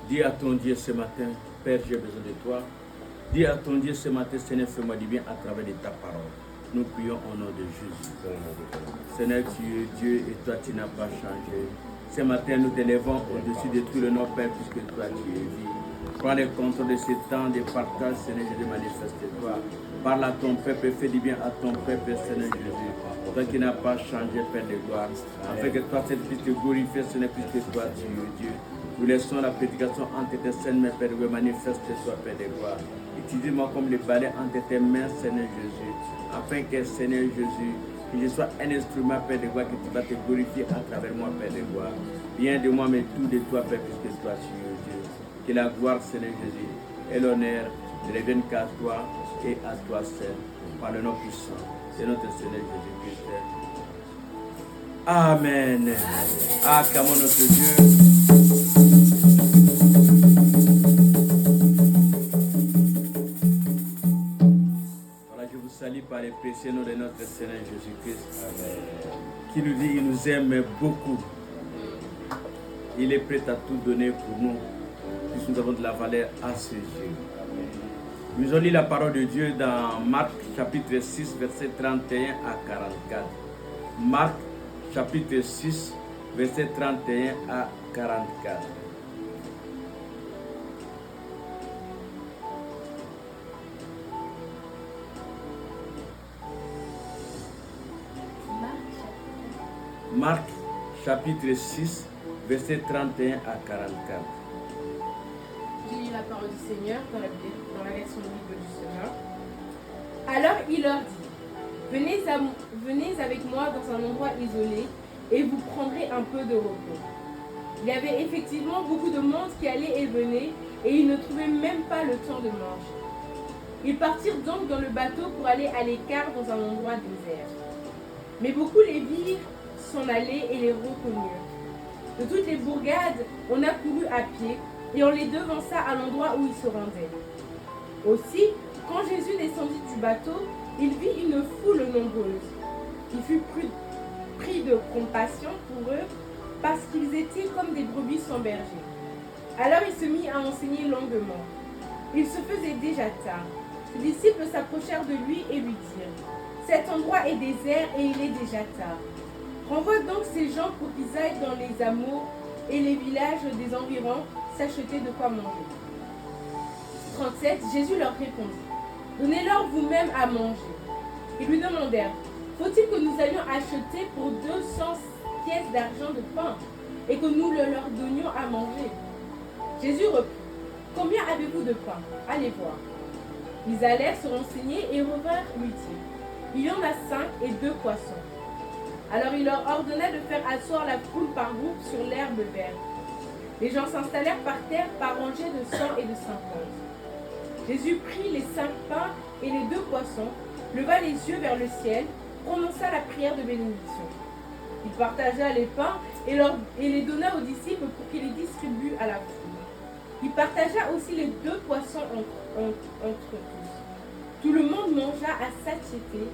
Dis à ton Dieu ce matin, Père, j'ai besoin de toi. Dis à ton Dieu ce matin, Seigneur, fais-moi du bien à travers de ta parole. Nous prions au nom de Jésus. Seigneur, tu es Dieu et toi, tu n'as pas changé. Ce matin, nous t'élèvons au-dessus de tout le nom, Père, puisque toi, tu es vie. Prends le contrôle de ce temps de partage, Seigneur Jésus, manifeste-toi. Parle à ton peuple, fais du bien à ton peuple, Seigneur Jésus. Toi qui n'as pas changé, Père de gloire. Afin que toi, cette puisse te glorifier, Seigneur, puisque toi, tu es Dieu. Nous laissons la prédication entre tes scènes, mes Père, manifeste-toi, Père de gloire. Utilise-moi comme le balai entre tes mains, Seigneur Jésus. Afin que, Seigneur Jésus, que je sois un instrument, Père de gloire, que tu vas te glorifier à travers moi, Père de gloire. Viens de moi, mais tout de toi, Père, puisque toi, tu es Dieu. Que la gloire, Seigneur Jésus, et l'honneur ne reviennent qu'à toi et à toi seul, par le nom puissant de notre Seigneur Jésus-Christ. Amen. Acclamons notre Dieu. Par les précieux noms de notre Seigneur Jésus-Christ, qui nous dit, il nous aime beaucoup. Il est prêt à tout donner pour nous, puisque nous avons de la valeur à ses yeux. Nous allons lire la parole de Dieu dans Marc chapitre 6, verset 31 à 44. Marc chapitre 6, verset 31 à 44. Marc chapitre 6, verset 31 à 44. Je lis la parole du Seigneur dans la version Bible du Seigneur. Alors il leur dit, venez avec moi dans un endroit isolé et vous prendrez un peu de repos. Il y avait effectivement beaucoup de monde qui allait et venait et ils ne trouvaient même pas le temps de manger. Ils partirent donc dans le bateau pour aller à l'écart dans un endroit désert. Mais beaucoup les virent s'en aller et les reconnurent. De toutes les bourgades, on accourut à pied et on les devança à l'endroit où ils se rendaient. Aussi, quand Jésus descendit du bateau, il vit une foule nombreuse. Il fut pris de compassion pour eux parce qu'ils étaient comme des brebis sans berger. Alors il se mit à enseigner longuement. Il se faisait déjà tard. Les disciples s'approchèrent de lui et lui dirent, « Cet endroit est désert et il est déjà tard. Renvoie donc ces gens pour qu'ils aillent dans les hameaux et les villages des environs s'acheter de quoi manger. » 37. Jésus leur répondit, « Donnez-leur vous-même à manger. » Ils lui demandèrent, « Faut-il que nous allions acheter pour 200 pièces d'argent de pain et que nous le leur donnions à manger ?» Jésus reprit, « Combien avez-vous de pain? Allez voir. » Ils allèrent se renseigner et revinrent lui dire, « Il y en a 5 et 2 poissons. » Alors il leur ordonna de faire asseoir la foule par groupe sur l'herbe verte. Les gens s'installèrent par terre par rangées de 100 et de 50. Jésus prit les 5 pains et les 2 poissons, leva les yeux vers le ciel, prononça la prière de bénédiction. Il partagea les pains et les donna aux disciples pour qu'ils les distribuent à la foule. Il partagea aussi les 2 poissons entre tous. Tout le monde mangea à satiété.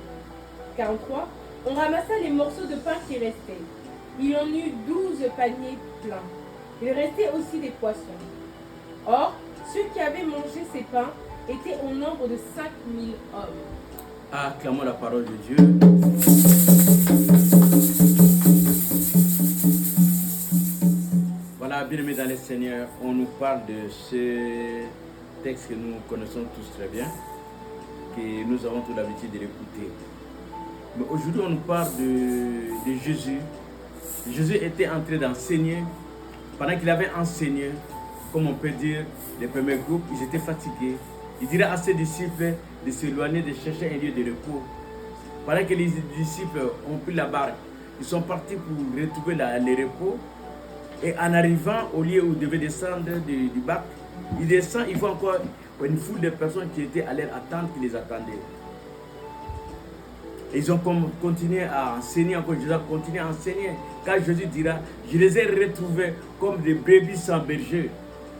43. On ramassa les morceaux de pain qui restaient. Il y en eut 12 paniers pleins. Il restait aussi des poissons. Or, ceux qui avaient mangé ces pains étaient au nombre de 5000 hommes. Acclamons la parole de Dieu. Voilà, bien-aimés dans le Seigneur, on nous parle de ce texte que nous connaissons tous très bien, que nous avons toute l'habitude de l'écouter. Mais aujourd'hui, on nous parle de Jésus. Jésus était en train d'enseigner. Pendant qu'il avait enseigné, comme on peut dire, les premiers groupes, ils étaient fatigués. Il dirait à ses disciples de s'éloigner, de chercher un lieu de repos. Pendant que les disciples ont pris la barque, ils sont partis pour retrouver le repos. Et en arrivant au lieu où ils devaient descendre du bac, ils descendent, ils voient encore une foule de personnes qui étaient à leur attente, qui les attendaient. Ils ont continué à enseigner, encore Jésus a continué à enseigner. Quand Jésus dira, je les ai retrouvés comme des brebis sans berger.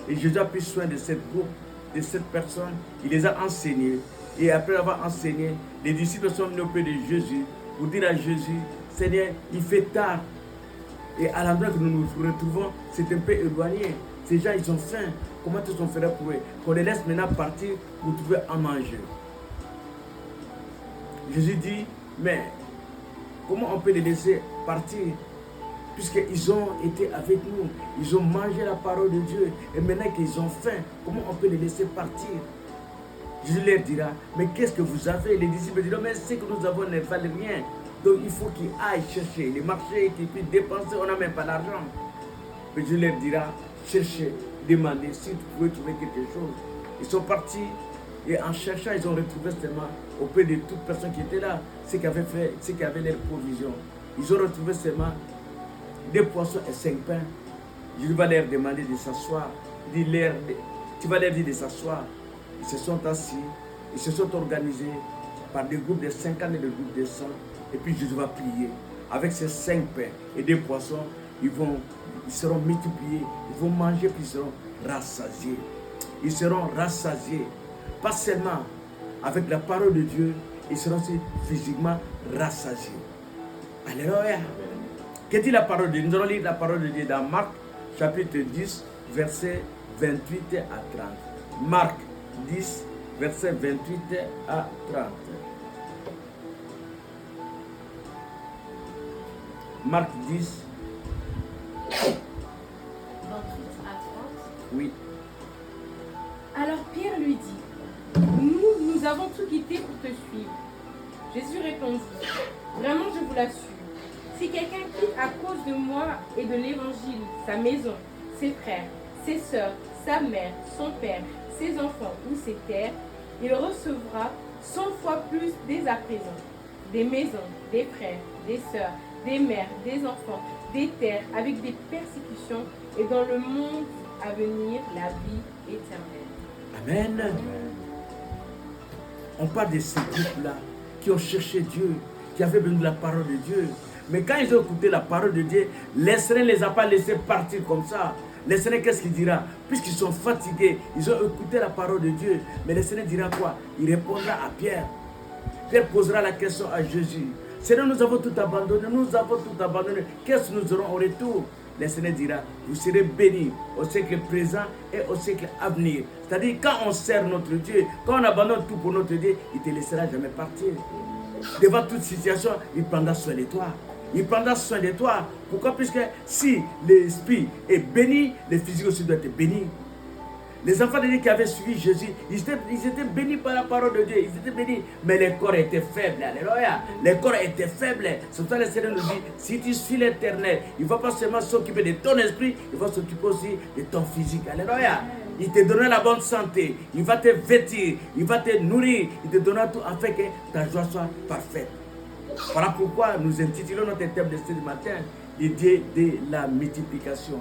Et Jésus a pris soin de cette groupe, de cette personne. Il les a enseignés. Et après avoir enseigné, les disciples sont venus auprès de Jésus pour dire à Jésus, Seigneur, il fait tard. Et à l'endroit que nous nous retrouvons, c'est un peu éloigné. Ces gens, ils ont faim. Comment est-ce qu'on ferait pour eux? Qu'on les laisse maintenant partir pour trouver à manger. Jésus dit, mais comment on peut les laisser partir? Puisqu'ils ont été avec nous, ils ont mangé la parole de Dieu. Et maintenant qu'ils ont faim, comment on peut les laisser partir? Jésus leur dira, mais qu'est-ce que vous avez? Les disciples diront, mais ce que nous avons ne valent rien. Donc il faut qu'ils aillent chercher les marchés, qu'ils puissent dépenser, on n'a même pas l'argent. Mais Jésus leur dira, cherchez, demandez si vous pouvez trouver quelque chose. Ils sont partis et en cherchant, ils ont retrouvé seulement auprès de toute personne qui était là, ce qui avait leur provision. Ils ont retrouvé seulement 2 poissons et 5 pains. Jésus va leur demander de s'asseoir. Tu vas leur dire de s'asseoir. Ils se sont assis, ils se sont organisés par des groupes de 50 et des groupes de 100. Et puis Jésus va prier. Avec ces 5 pains et 2 poissons, ils seront multipliés, ils vont manger puis ils seront rassasiés. Ils seront rassasiés. Pas seulement avec la parole de Dieu, ils seront aussi physiquement rassasiés. Alléluia. Que dit la parole de Dieu? Nous allons lire la parole de Dieu dans Marc chapitre 10, versets 28 à 30. Marc 10, versets 28 à 30. Marc 10. 28 à 30. Oui. Alors Pierre lui dit, nous avons tout quitté pour te suivre. Jésus répondit, vraiment je vous l'assure, si quelqu'un quitte à cause de moi et de l'évangile sa maison, ses frères, ses sœurs, sa mère, son père, ses enfants ou ses terres, il recevra 100 fois plus dès à présent. Des maisons, des frères, des sœurs, des mères, des enfants, des terres avec des persécutions et dans le monde à venir la vie éternelle. Amen. On parle de ces groupes-là qui ont cherché Dieu, qui avaient besoin de la parole de Dieu. Mais quand ils ont écouté la parole de Dieu, le Seigneur ne les a pas laissés partir comme ça. Le Seigneur, qu'est-ce qu'il dira? Puisqu'ils sont fatigués, ils ont écouté la parole de Dieu. Mais le Seigneur dira quoi? Il répondra à Pierre. Pierre posera la question à Jésus. Seigneur, nous avons tout abandonné, nous avons tout abandonné. Qu'est-ce que nous aurons au retour? Le Seigneur dira, vous serez bénis au siècle présent et au siècle à venir. C'est-à-dire, quand on sert notre Dieu, quand on abandonne tout pour notre Dieu, il ne te laissera jamais partir. Devant toute situation, il prendra soin de toi. Il prendra soin de toi. Pourquoi? Puisque si l'esprit est béni, le physique aussi doit être béni. Les enfants de Dieu qui avaient suivi Jésus, ils étaient bénis par la parole de Dieu. Ils étaient bénis, mais les corps étaient faibles. Alléluia. Les corps étaient faibles. C'est pour ça que le Seigneur nous dit, si tu suis l'Éternel, il ne va pas seulement s'occuper de ton esprit, il va s'occuper aussi de ton physique. Alléluia. Il te donnera la bonne santé. Il va te vêtir. Il va te nourrir. Il te donnera tout afin que ta joie soit parfaite. Voilà pourquoi nous intitulons notre thème de ce matin, les dieux de la multiplication.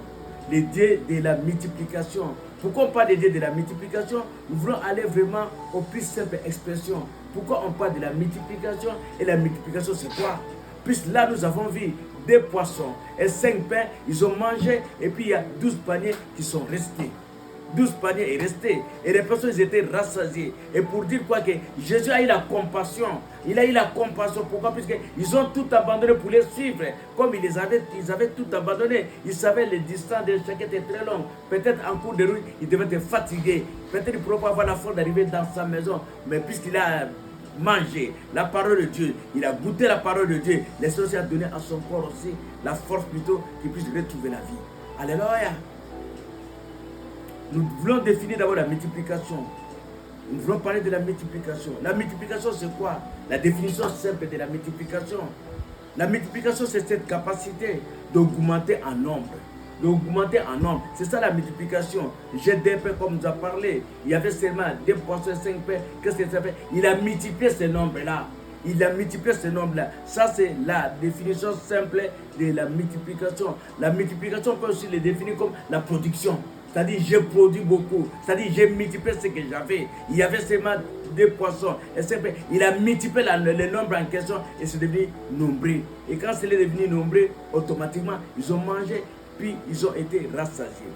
Les dieux de la multiplication. Pourquoi on parle des dieux de la multiplication? Nous voulons aller vraiment aux plus simples expressions. Pourquoi on parle de la multiplication? Et la multiplication, c'est quoi? Puisque là, nous avons vu 2 poissons et 5 pains, ils ont mangé, et puis il y a 12 paniers qui sont restés. 12 paniers est resté. Et les personnes étaient rassasiées. Et pour dire quoi? Que Jésus a eu la compassion. Il a eu la compassion. Pourquoi? Puisqu'ils ont tout abandonné pour les suivre. Comme ils avaient tout abandonné. Ils savaient les distances de chacun étaient très longues. Peut-être en cours de route, ils devaient être fatigués. Peut-être qu'ils ne pourraient pas avoir la force d'arriver dans sa maison. Mais puisqu'il a mangé la parole de Dieu, il a goûté la parole de Dieu, le Seigneur a donné à son corps aussi la force plutôt qu'il puisse retrouver la vie. Alléluia. Nous voulons définir d'abord la multiplication. Nous voulons parler de la multiplication. La multiplication, c'est quoi? La définition simple de la multiplication. La multiplication, c'est cette capacité d'augmenter en nombre. D'augmenter en nombre. C'est ça la multiplication. J'ai 2 pains comme nous a parlé. Il y avait seulement 2 poissons et 5 pains. Qu'est-ce que ça fait? Il a multiplié ce nombre-là. Il a multiplié ce nombre-là. Ça, c'est la définition simple de la multiplication. La multiplication, on peut aussi le définir comme la production. C'est-à-dire, j'ai produit beaucoup. C'est-à-dire, j'ai multiplié ce que j'avais. Il y avait seulement 2 poissons. Et il a multiplié le nombre en question et c'est devenu nombreux. Et quand c'est devenu nombreux, automatiquement, ils ont mangé, puis ils ont été rassasiés.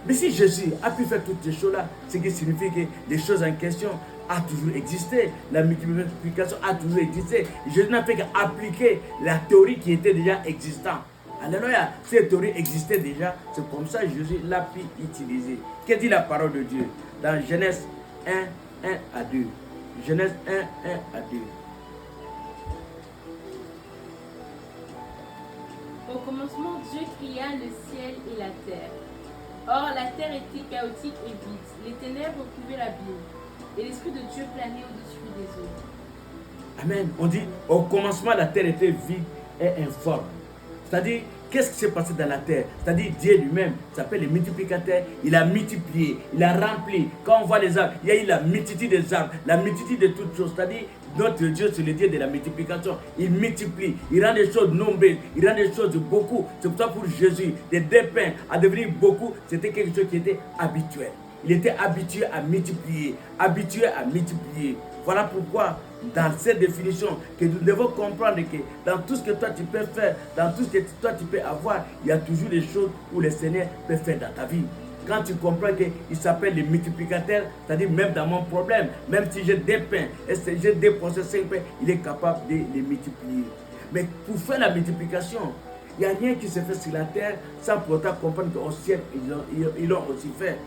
Mais si Jésus a pu faire toutes ces choses-là, ce qui signifie que les choses en question a toujours existé. La multiplication a toujours existé. Jésus n'a fait qu'appliquer la théorie qui était déjà existante. Alléluia. Cette théorie existait déjà. C'est comme ça que Jésus l'a pu utiliser. Que dit la parole de Dieu? Dans Genèse 1, 1 à 2. Genèse 1, 1 à 2. Au commencement, Dieu créa le ciel et la terre. Or, la terre était chaotique et vide. Les ténèbres couvraient l'abîme. Et l'Esprit de Dieu planait au-dessus des eaux. Amen. On dit, au commencement, la terre était vide et informe. C'est-à-dire, qu'est-ce qui s'est passé dans la terre? C'est-à-dire, Dieu lui-même s'appelle le multiplicateur. Il a multiplié, il a rempli. Quand on voit les arbres, il y a eu la multitude des arbres, la multitude de toutes choses. C'est-à-dire, notre Dieu, c'est le Dieu de la multiplication. Il multiplie, il rend des choses nombreuses, il rend des choses beaucoup. C'est pour ça pour Jésus, des deux pains à devenir beaucoup, c'était quelque chose qui était habituel. Il était habitué à multiplier, habitué à multiplier. Voilà pourquoi, dans cette définition, que nous devons comprendre que dans tout ce que toi tu peux faire, dans tout ce que toi tu peux avoir, il y a toujours des choses où le Seigneur peut faire dans ta vie. Quand tu comprends qu'il s'appelle le multiplicateur, c'est-à-dire même dans mon problème, même si j'ai des pains, et si j'ai des procès 5 pains, il est capable de les multiplier. Mais pour faire la multiplication, il n'y a rien qui se fait sur la terre sans pour autant comprendre qu'au ciel, ils l'ont aussi fait.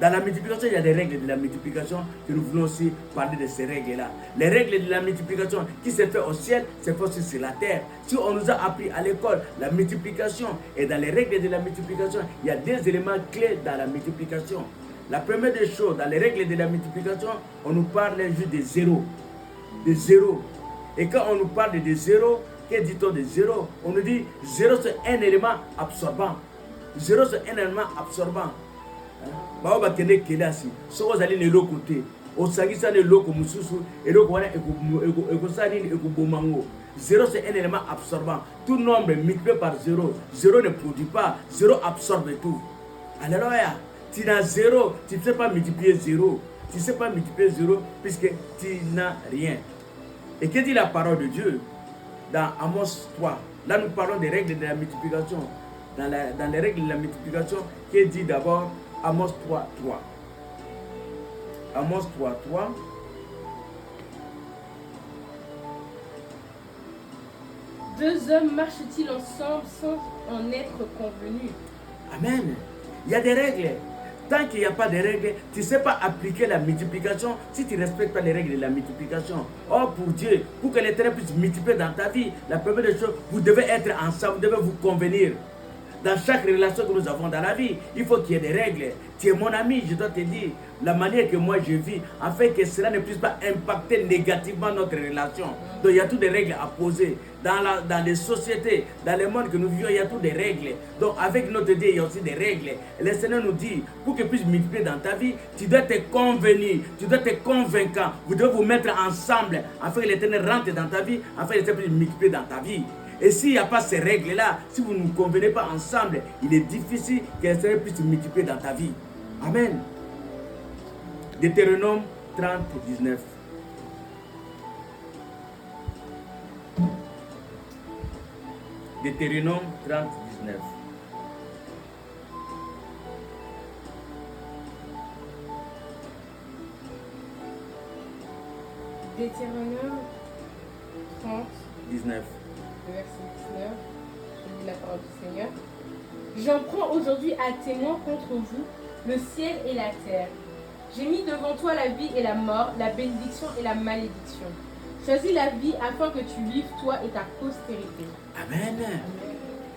Dans la multiplication, il y a des règles de la multiplication que nous voulons aussi parler de ces règles-là. Les règles de la multiplication qui se fait au ciel, se fait aussi sur la terre. Si on nous a appris à l'école la multiplication, et dans les règles de la multiplication, il y a des éléments clés dans la multiplication. La première des choses, dans les règles de la multiplication, on nous parle juste de zéro. De zéro. Et quand on nous parle de zéro, que dit-on de zéro? On nous dit zéro c'est un élément absorbant. Zéro c'est un élément absorbant. Bao bakende kelasi soko zali ne lokote osangisa ne loko mususu eloko wana ekosani ekobomango. Zéro c'est un élément absorbant. Tout nombre multiplié par zéro, zéro ne produit pas, zéro absorbe tout. Alléluia. Tu n'as zéro, tu ne sais pas multiplier zéro. Tu ne sais pas multiplier zéro puisque tu n'as rien. Et que dit la parole de Dieu dans Amos 3? Là nous parlons des règles de la multiplication. Dans les règles de la multiplication, qui dit d'abord Amos 3, 3. Amos 3, 3. Deux hommes marchent-ils ensemble sans en être convenus? Amen. Il y a des règles. Tant qu'il n'y a pas de règles, tu ne sais pas appliquer la multiplication si tu ne respectes pas les règles de la multiplication. Or, pour Dieu, pour que l'Éternel puisse multiplier dans ta vie, la première des choses, vous devez être ensemble, vous devez vous convenir. Dans chaque relation que nous avons dans la vie, il faut qu'il y ait des règles. Tu es mon ami, je dois te dire la manière que moi je vis, afin que cela ne puisse pas impacter négativement notre relation. Donc il y a toutes des règles à poser. Dans les sociétés, dans le monde que nous vivons, il y a toutes des règles. Donc avec notre Dieu, il y a aussi des règles. Et le Seigneur nous dit, pour qu'il puisse multiplier dans ta vie, tu dois te convenir, tu dois te convaincre. Vous devez vous mettre ensemble, afin que l'Éternel rentre dans ta vie, afin que l'Éternel puisse multiplier dans ta vie. Et s'il n'y a pas ces règles-là, si vous ne vous convenez pas ensemble, il est difficile que le Seigneur puisse se multiplier dans ta vie. Amen. Deutéronome 30, 19. Deutéronome 30, 19. Deutéronome 30, 19. le verset 19, je lis la parole du Seigneur. J'en prends aujourd'hui à témoin contre vous le ciel et la terre. J'ai mis devant toi la vie et la mort, la bénédiction et la malédiction. Choisis la vie afin que tu vives, toi et ta postérité. Amen.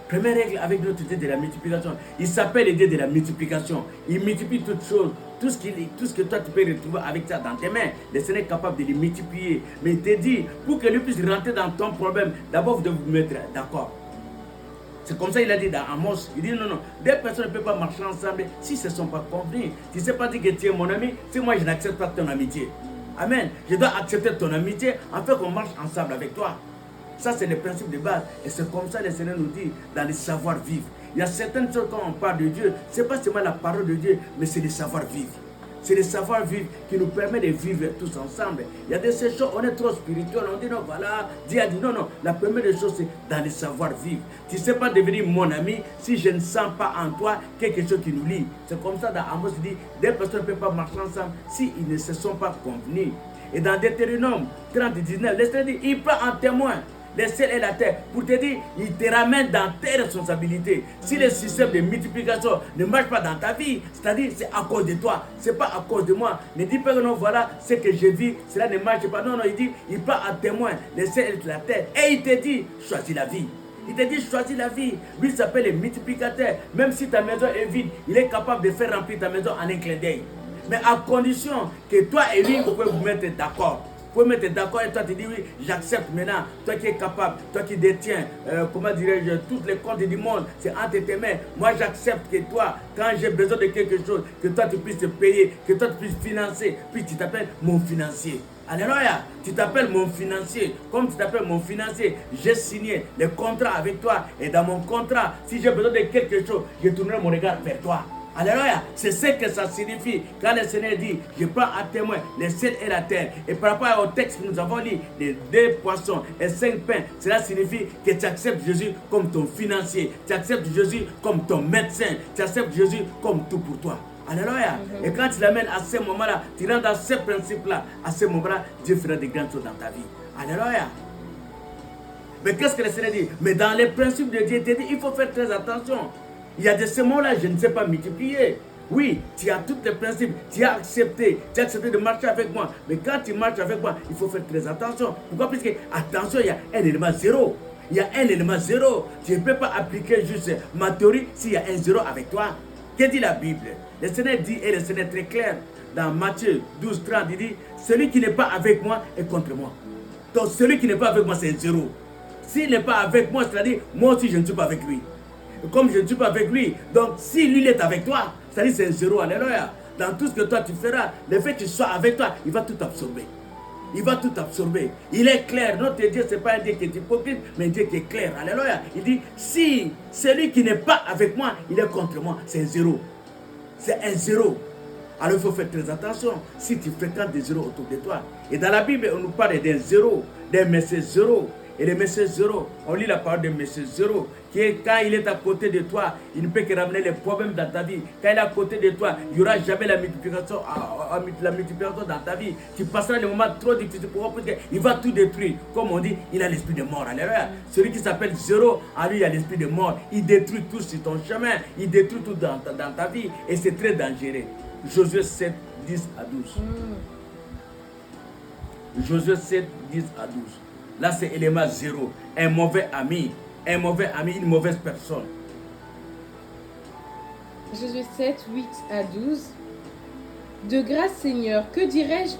Première règle avec notre Dieu de la multiplication. Il s'appelle le Dieu de la multiplication. Il multiplie toutes choses. Tout ce que toi tu peux retrouver avec ça dans tes mains, le Seigneur est capable de les multiplier. Mais il te dit, pour que lui puisse rentrer dans ton problème, d'abord vous devez vous mettre d'accord. C'est comme ça qu'il a dit dans Amos. Il dit non, deux personnes ne peuvent pas marcher ensemble si ce ne sont pas convenus. Tu ne sais pas dire que tu es mon ami si moi je n'accepte pas ton amitié. Amen. Je dois accepter ton amitié afin qu'on marche ensemble avec toi. Ça, c'est le principe de base. Et c'est comme ça que le Seigneur nous dit dans le savoir-vivre. Il y a certaines choses quand on parle de Dieu, ce n'est pas seulement la parole de Dieu, mais c'est le savoir-vivre. C'est le savoir-vivre qui nous permet de vivre tous ensemble. Il y a des choses, on est trop spirituel, on dit non, voilà, Dieu a dit non, non. La première des choses, c'est dans le savoir-vivre. Tu ne sais pas devenir mon ami si je ne sens pas en toi quelque chose qui nous lie. C'est comme ça dans Amos, il dit, des personnes ne peuvent pas marcher ensemble s'ils ne se sont pas convenus. Et dans Deutéronome 30, 19, le Seigneur dit, il prend en témoin les ciels et la terre. Pour te dire, il te ramène dans tes responsabilités. Si le système de multiplication ne marche pas dans ta vie, c'est-à-dire c'est à cause de toi, c'est pas à cause de moi. Ne dis pas que non, voilà ce que je vis, cela ne marche pas. Non, non, il dit, il prend à témoin les ciels et la terre. Et il te dit, choisis la vie. Il te dit, choisis la vie. Lui s'appelle le multiplicateur. Même si ta maison est vide, il est capable de faire remplir ta maison en un clin d'œil. Mais à condition que toi et lui, vous pouvez vous mettre d'accord. Vous pouvez mettre d'accord et toi tu dis oui, j'accepte maintenant. Toi qui es capable, toi qui détiens, comment dirais-je, toutes les comptes du monde, c'est entre tes mains. Moi j'accepte que toi, quand j'ai besoin de quelque chose, que toi tu puisses te payer, que toi tu puisses financer. Puis tu t'appelles mon financier. Alléluia, tu t'appelles mon financier. Comme tu t'appelles mon financier, j'ai signé le contrat avec toi. Et dans mon contrat, si j'ai besoin de quelque chose, je tournerai mon regard vers toi. Alléluia, c'est ce que ça signifie quand le Seigneur dit, je prends à témoin les ciels et la terre. Et par rapport au texte que nous avons lu, les 2 poissons et 5 pains, cela signifie que tu acceptes Jésus comme ton financier, tu acceptes Jésus comme ton médecin, tu acceptes Jésus comme tout pour toi. Alléluia. Et quand tu l'amènes à ce moment-là, tu rentres dans ce principe-là, à ce moment-là, Dieu fera de grandes choses dans ta vie. Alléluia. Mais qu'est-ce que le Seigneur dit? Mais dans les principes de Dieu, il te dit, il faut faire très attention. Il y a des semences-là, je ne sais pas multiplier. Oui, tu as tous les principes, tu as accepté de marcher avec moi. Mais quand tu marches avec moi, il faut faire très attention. Pourquoi? Parce que, attention, il y a un élément zéro. Il y a un élément zéro. Tu ne peux pas appliquer juste ma théorie s'il y a un zéro avec toi. Que dit la Bible? Le Seigneur dit, et le Seigneur est très clair, dans Matthieu 12, 30, il dit, celui qui n'est pas avec moi est contre moi. Donc celui qui n'est pas avec moi, c'est un zéro. S'il n'est pas avec moi, c'est-à-dire, moi aussi je ne suis pas avec lui. Comme je ne suis pas avec lui, donc si lui est avec toi, c'est-à-dire c'est un zéro, alléluia. Dans tout ce que toi tu feras, le fait qu'il soit avec toi, il va tout absorber. Il va tout absorber. Il est clair. Notre Dieu, ce n'est pas un Dieu qui est hypocrite, mais un Dieu qui est clair. Alléluia. Il dit, si celui qui n'est pas avec moi, il est contre moi, c'est un zéro. C'est un zéro. Alors il faut faire très attention si tu fréquentes des zéros autour de toi. Et dans la Bible, on nous parle d'un zéro, d'un monsieur zéro. Et le monsieur zéro, on lit la parole de monsieur zéro, qui est quand il est à côté de toi, il ne peut que ramener les problèmes dans ta vie. Quand il est à côté de toi, il n'y aura jamais la multiplication dans ta vie. Tu passeras des moments trop difficiles pour voir, parce qu'il va tout détruire. Comme on dit, il a l'esprit de mort. Alléluia. Celui qui s'appelle zéro, à lui, il a l'esprit de mort. Il détruit tout sur ton chemin. Il détruit tout dans ta vie. Et c'est très dangereux. Josué 7, 10 à 12. Josué 7, 10 à 12. Là, c'est élément zéro. Un mauvais ami, une mauvaise personne. Josué 7, 8 à 12. De grâce, Seigneur, que dirais-je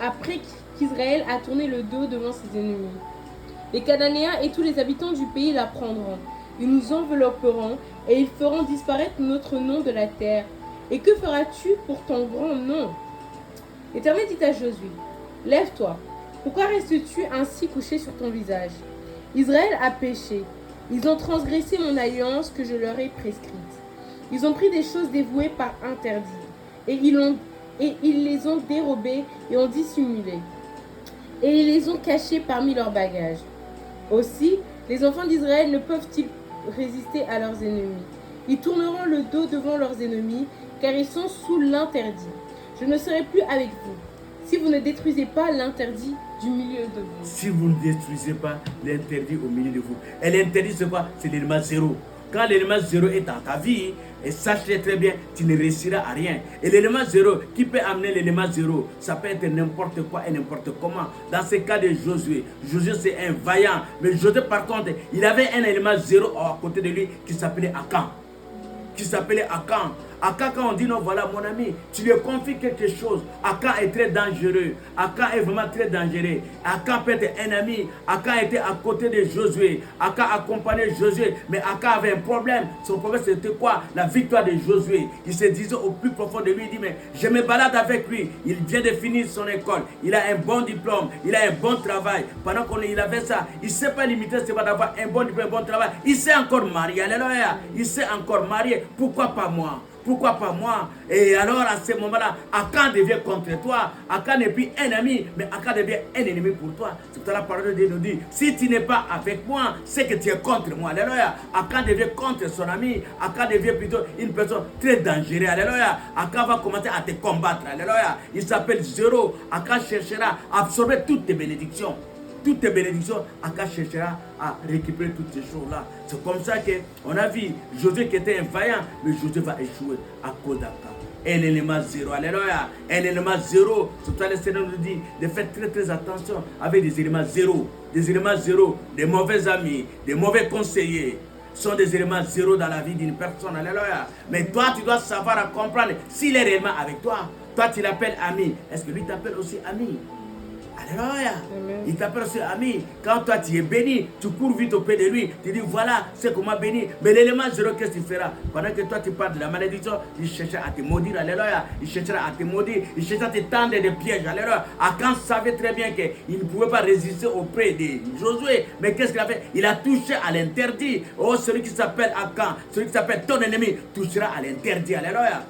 après qu'Israël a tourné le dos devant ses ennemis? Les Cananéens et tous les habitants du pays la prendront. Ils nous envelopperont et ils feront disparaître notre nom de la terre. Et que feras-tu pour ton grand nom? L'Éternel dit à Josué, lève-toi. Pourquoi restes-tu ainsi couché sur ton visage? Israël a péché. Ils ont transgressé mon alliance que je leur ai prescrite. Ils ont pris des choses dévouées par interdit. Et ils les ont dérobées et ont dissimulé. Et ils les ont cachées parmi leurs bagages. Aussi, les enfants d'Israël ne peuvent-ils résister à leurs ennemis? Ils tourneront le dos devant leurs ennemis, car ils sont sous l'interdit. Je ne serai plus avec vous, si vous ne détruisez pas l'interdit du milieu de vous. Si vous ne détruisez pas l'interdit au milieu de vous. Et l'interdit, c'est quoi? C'est l'élément zéro. Quand l'élément zéro est dans ta vie, et sache-le très bien, tu ne réussiras à rien. Et l'élément zéro, qui peut amener l'élément zéro? Ça peut être n'importe quoi et n'importe comment. Dans ce cas de Josué, Josué c'est un vaillant. Mais Josué par contre, il avait un élément zéro à côté de lui qui s'appelait Akan. Akan, quand on dit non, voilà mon ami, tu lui confies quelque chose. Akan est très dangereux. Akan est vraiment très dangereux. Akan peut être un ami. Akan était à côté de Josué. Akan accompagnait Josué. Mais Akan avait un problème. Son problème c'était quoi? La victoire de Josué. Il se disait au plus profond de lui, il dit, mais je me balade avec lui. Il vient de finir son école. Il a un bon diplôme. Il a un bon travail. Pendant qu'il avait ça, il ne s'est pas limité d'avoir un bon diplôme, un bon travail. Il s'est encore marié. Alléluia. Il s'est encore marié. Pourquoi pas moi? Pourquoi pas moi? Et alors à ce moment-là, Akan devient contre toi. Akan n'est plus un ami, mais Akan devient un ennemi pour toi. C'est pour ça la parole de Dieu nous dit, si tu n'es pas avec moi, c'est que tu es contre moi. Alléluia. Akan devient contre son ami. Akan devient plutôt une personne très dangereuse. Alléluia. Akan va commencer à te combattre. Alléluia. Il s'appelle Zéro. Akan cherchera à absorber toutes tes bénédictions. toutes tes bénédictions, Akar cherchera à récupérer toutes ces choses-là. C'est comme ça qu'on a vu Josué qui était un vaillant, mais Josué va échouer à cause d'Akar. Un élément zéro, alléluia, un élément zéro. C'est pourquoi le Seigneur nous dit de faire très très attention avec des éléments zéro. Des éléments zéro, des mauvais amis, des mauvais conseillers sont des éléments zéro dans la vie d'une personne, alléluia. Mais toi, tu dois savoir comprendre s'il est réellement avec toi. Toi, tu l'appelles ami. Est-ce que lui t'appelle aussi ami? Alléluia. Il t'appelle aussi ami. Quand toi tu es béni, tu cours vite auprès de lui. Tu dis voilà, c'est qu'on m'a béni. Mais l'élément zéro, qu'est-ce qu'il fera? Pendant que toi tu parles de la malédiction, il cherchera à te maudire. Alléluia. Il cherchera à te maudire. Il cherchera à te tendre des pièges. Alléluia. Akan savait très bien qu'il ne pouvait pas résister auprès de Josué. Mais qu'est-ce qu'il a fait? Il a touché à l'interdit. Oh, celui qui s'appelle Akan, celui qui s'appelle ton ennemi, touchera à l'interdit. Alléluia.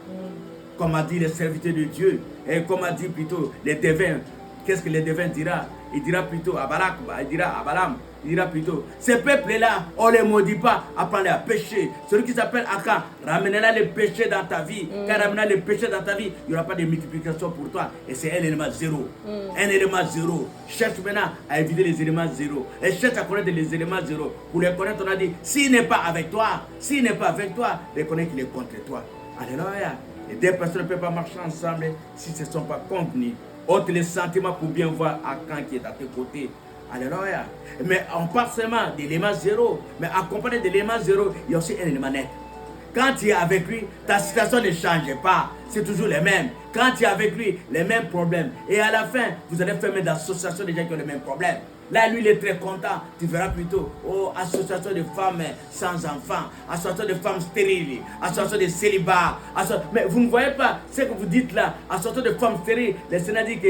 Comme a dit les serviteurs de Dieu, et comme a dit plutôt les devins. Qu'est-ce que le devin dira? Il dira plutôt à Barak, il dira à Balaam, il dira plutôt, ces peuples-là, on ne les maudit pas, apprends-les à pécher. Celui qui s'appelle Akan, ramène-là le péché dans ta vie. Quand ramène le péché dans ta vie, il n'y aura pas de multiplication pour toi. Et c'est un élément zéro. Un élément zéro. Cherche maintenant à éviter les éléments zéro. Et cherche à connaître les éléments zéro. Pour les connaître, on a dit, s'il n'est pas avec toi, s'il n'est pas avec toi, reconnais qu'il est contre toi. Alléluia. Les deux personnes ne peuvent pas marcher ensemble si ce ne sont pas convenus. Ôte les sentiments pour bien voir Akan qui est à tes côtés. Alléluia. Mais on parle seulement d'élément zéro. Mais accompagné de l'élément zéro, il y a aussi un élément net. Quand tu es avec lui, ta situation ne change pas. C'est toujours les mêmes. Quand tu es avec lui, les mêmes problèmes. Et à la fin, vous allez faire d'associations de gens qui ont les mêmes problèmes. Là, lui, il est très content. Tu verras plutôt, oh, association de femmes sans enfants, association de femmes stériles, association de célibats. Mais vous ne voyez pas ce que vous dites là, association de femmes stériles. Le Seigneur dit que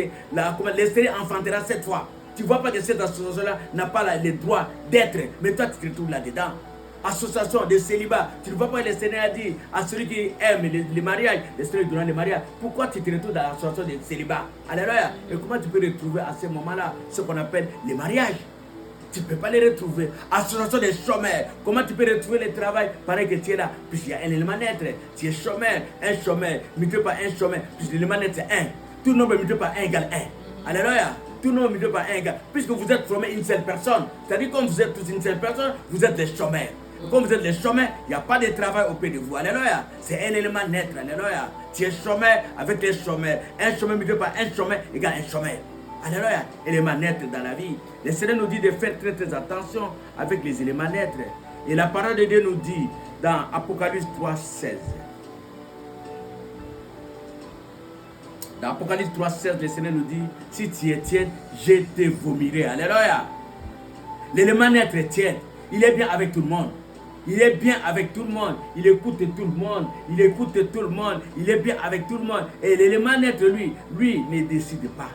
les stériles enfantera 7 fois. Tu ne vois pas que cette association-là n'a pas le droit d'être. Mais toi, tu te retrouves là-dedans. Association de célibat. Tu ne vois pas, le Seigneur a dit à celui qui aime les mariages, le Seigneur donne les mariages. Pourquoi tu te retrouves dans l'association de célibat? Alléluia. Et comment tu peux retrouver à ce moment-là ce qu'on appelle les mariages? Tu ne peux pas les retrouver. Association des chômeurs. Comment tu peux retrouver le travail pendant que tu es là? Puisqu'il y a un élément naître. Tu es chômeur, un chômeur, multiplié par un chômeur. Puisque l'élément naître c'est 1. Tout nombre multiplié par 1 égale 1. Alléluia. Tout nombre multiplié par 1 égale. Puisque vous êtes formé une seule personne. C'est-à-dire comme vous êtes tous une seule personne, vous êtes des chômeurs. Comme vous êtes les chômeurs, il n'y a pas de travail auprès de vous. Alléluia. C'est un élément net. Alléluia. Tu es chômeur avec les chômeurs. Un chômeur multiplié par un chômeur égale un chômeur. Alléluia. Élément net dans la vie. Le Seigneur nous dit de faire très très attention avec les éléments nets. Et la parole de Dieu nous dit dans Apocalypse 3,16. Dans Apocalypse 3,16, le Seigneur nous dit, si tu es tiède, je te vomirai. Alléluia. L'élément net est tiède. Il est bien avec tout le monde. Il est bien avec tout le monde. Il écoute tout le monde. Il écoute tout le monde. Il est bien avec tout le monde. Et l'élément net, lui ne décide pas.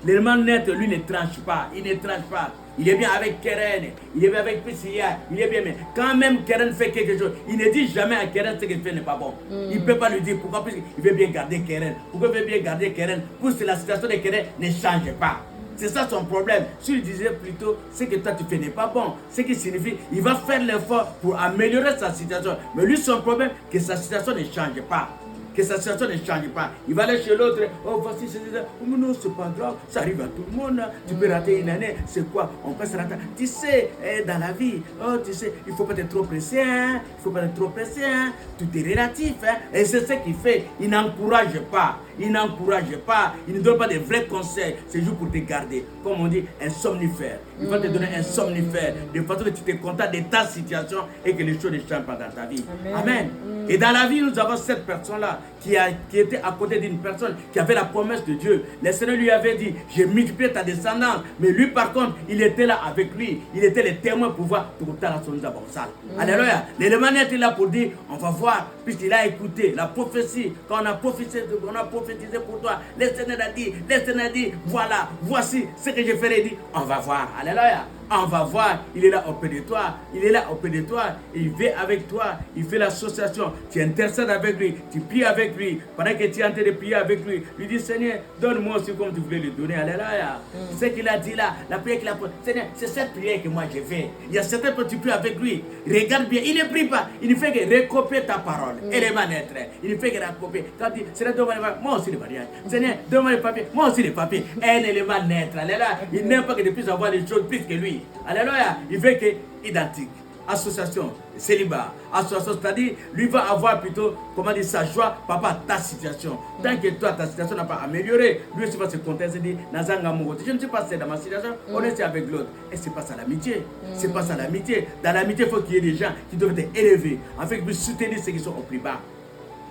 L'élément net, lui ne tranche pas. Il ne tranche pas. Il est bien avec Keren. Il est bien avec Pissia. Il est bien. Mais quand même Keren fait quelque chose, il ne dit jamais à Keren ce qu'il fait n'est pas bon. Il ne peut pas lui dire pourquoi. Il veut bien garder Keren. Pourquoi il veut bien garder Keren? Pour que la situation de Keren ne change pas. C'est ça son problème. S'il disait plutôt, ce que toi tu fais n'est pas bon, ce qui signifie, il va faire l'effort pour améliorer sa situation. Mais lui, son problème, que sa situation ne change pas. Que sa situation ne change pas. Il va aller chez l'autre, oh voici, oh mais non, c'est pas grave, ça arrive à tout le monde. Tu peux rater une année, c'est quoi? On peut se rater. Tu sais, dans la vie, oh tu sais, il ne faut pas être trop pressé, hein? Il ne faut pas être trop pressé, hein? Tout est relatif, hein? Et c'est ce qu'il fait. Il n'encourage pas. Il n'encourage pas, il ne donne pas de vrais conseils, c'est juste pour te garder. Comme on dit, un somnifère. Il va te donner un somnifère, de façon que tu te contentes de ta situation et que les choses ne changent pas dans ta vie. Amen. Et dans la vie, nous avons cette personne-là qui était à côté d'une personne qui avait la promesse de Dieu. Le Seigneur lui avait dit, j'ai multiplié ta descendance. Mais lui, par contre, il était là avec lui. Il était le témoin pour voir tout à la son abonsale. Alléluia. L'élément est là pour dire, on va voir, puisqu'il a écouté la prophétie. Quand on a prophétisé pour toi, le Seigneur a dit, voilà, voici ce que je ferai. Dit, on va voir. Alléluia. On va voir, il est là auprès de toi. Il est là auprès de toi. Il vit avec toi. Il fait l'association. Tu intercèdes avec lui. Tu pries avec lui. Pendant que tu es en train de prier avec lui, lui dis Seigneur, donne-moi aussi comme tu voulais lui donner. Alléluia. Ce qu'il a dit là, la prière qu'il a faite. Seigneur, c'est cette prière que moi je fais. Il y a certains que tu pries avec lui. Regarde bien. Il ne prie pas. Il ne fait que recopier ta parole. Élément naître. Il ne fait que recopier. Quand il dit Seigneur, donne-moi le mariage. Moi aussi le mariage. Seigneur, donne-moi le papier. Moi aussi le papier. Un élément naître. Alléluia. Il n'aime pas que tu puisses avoir des choses plus que lui. Alléluia. Il veut que identique. Association, célibat, association, c'est-à-dire, lui va avoir plutôt, comment dire, sa joie par rapport à ta situation. Tant que toi, ta situation n'a pas amélioré, lui aussi va se contenter et dire, je ne sais pas si c'est dans ma situation, on est avec l'autre. Et c'est pas ça l'amitié. C'est pas ça l'amitié. Dans l'amitié, il faut qu'il y ait des gens qui doivent être élevés, afin qu'ils puissent soutenir ceux qui sont au plus bas.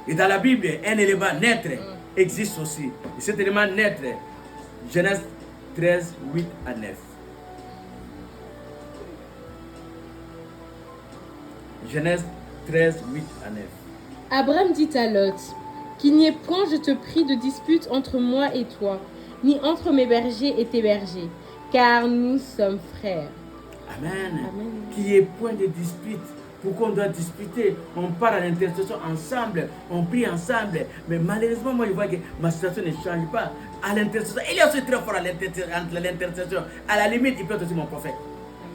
Et dans la Bible, un élément naître existe aussi. Et cet élément naître, Genèse 13, 8 à 9. Genèse 13, 8 à 9. Abraham dit à Lot, qu'il n'y ait point, je te prie, de dispute entre moi et toi, ni entre mes bergers et tes bergers, car nous sommes frères. Amen. Amen. Qu'il n'y ait point de dispute. Pourquoi on doit disputer? On part à l'intercession ensemble, on prie ensemble. Mais malheureusement, moi je vois que ma situation ne change pas. À l'intercession, il est aussi très fort entre l'intercession. À la limite, il peut être aussi mon prophète.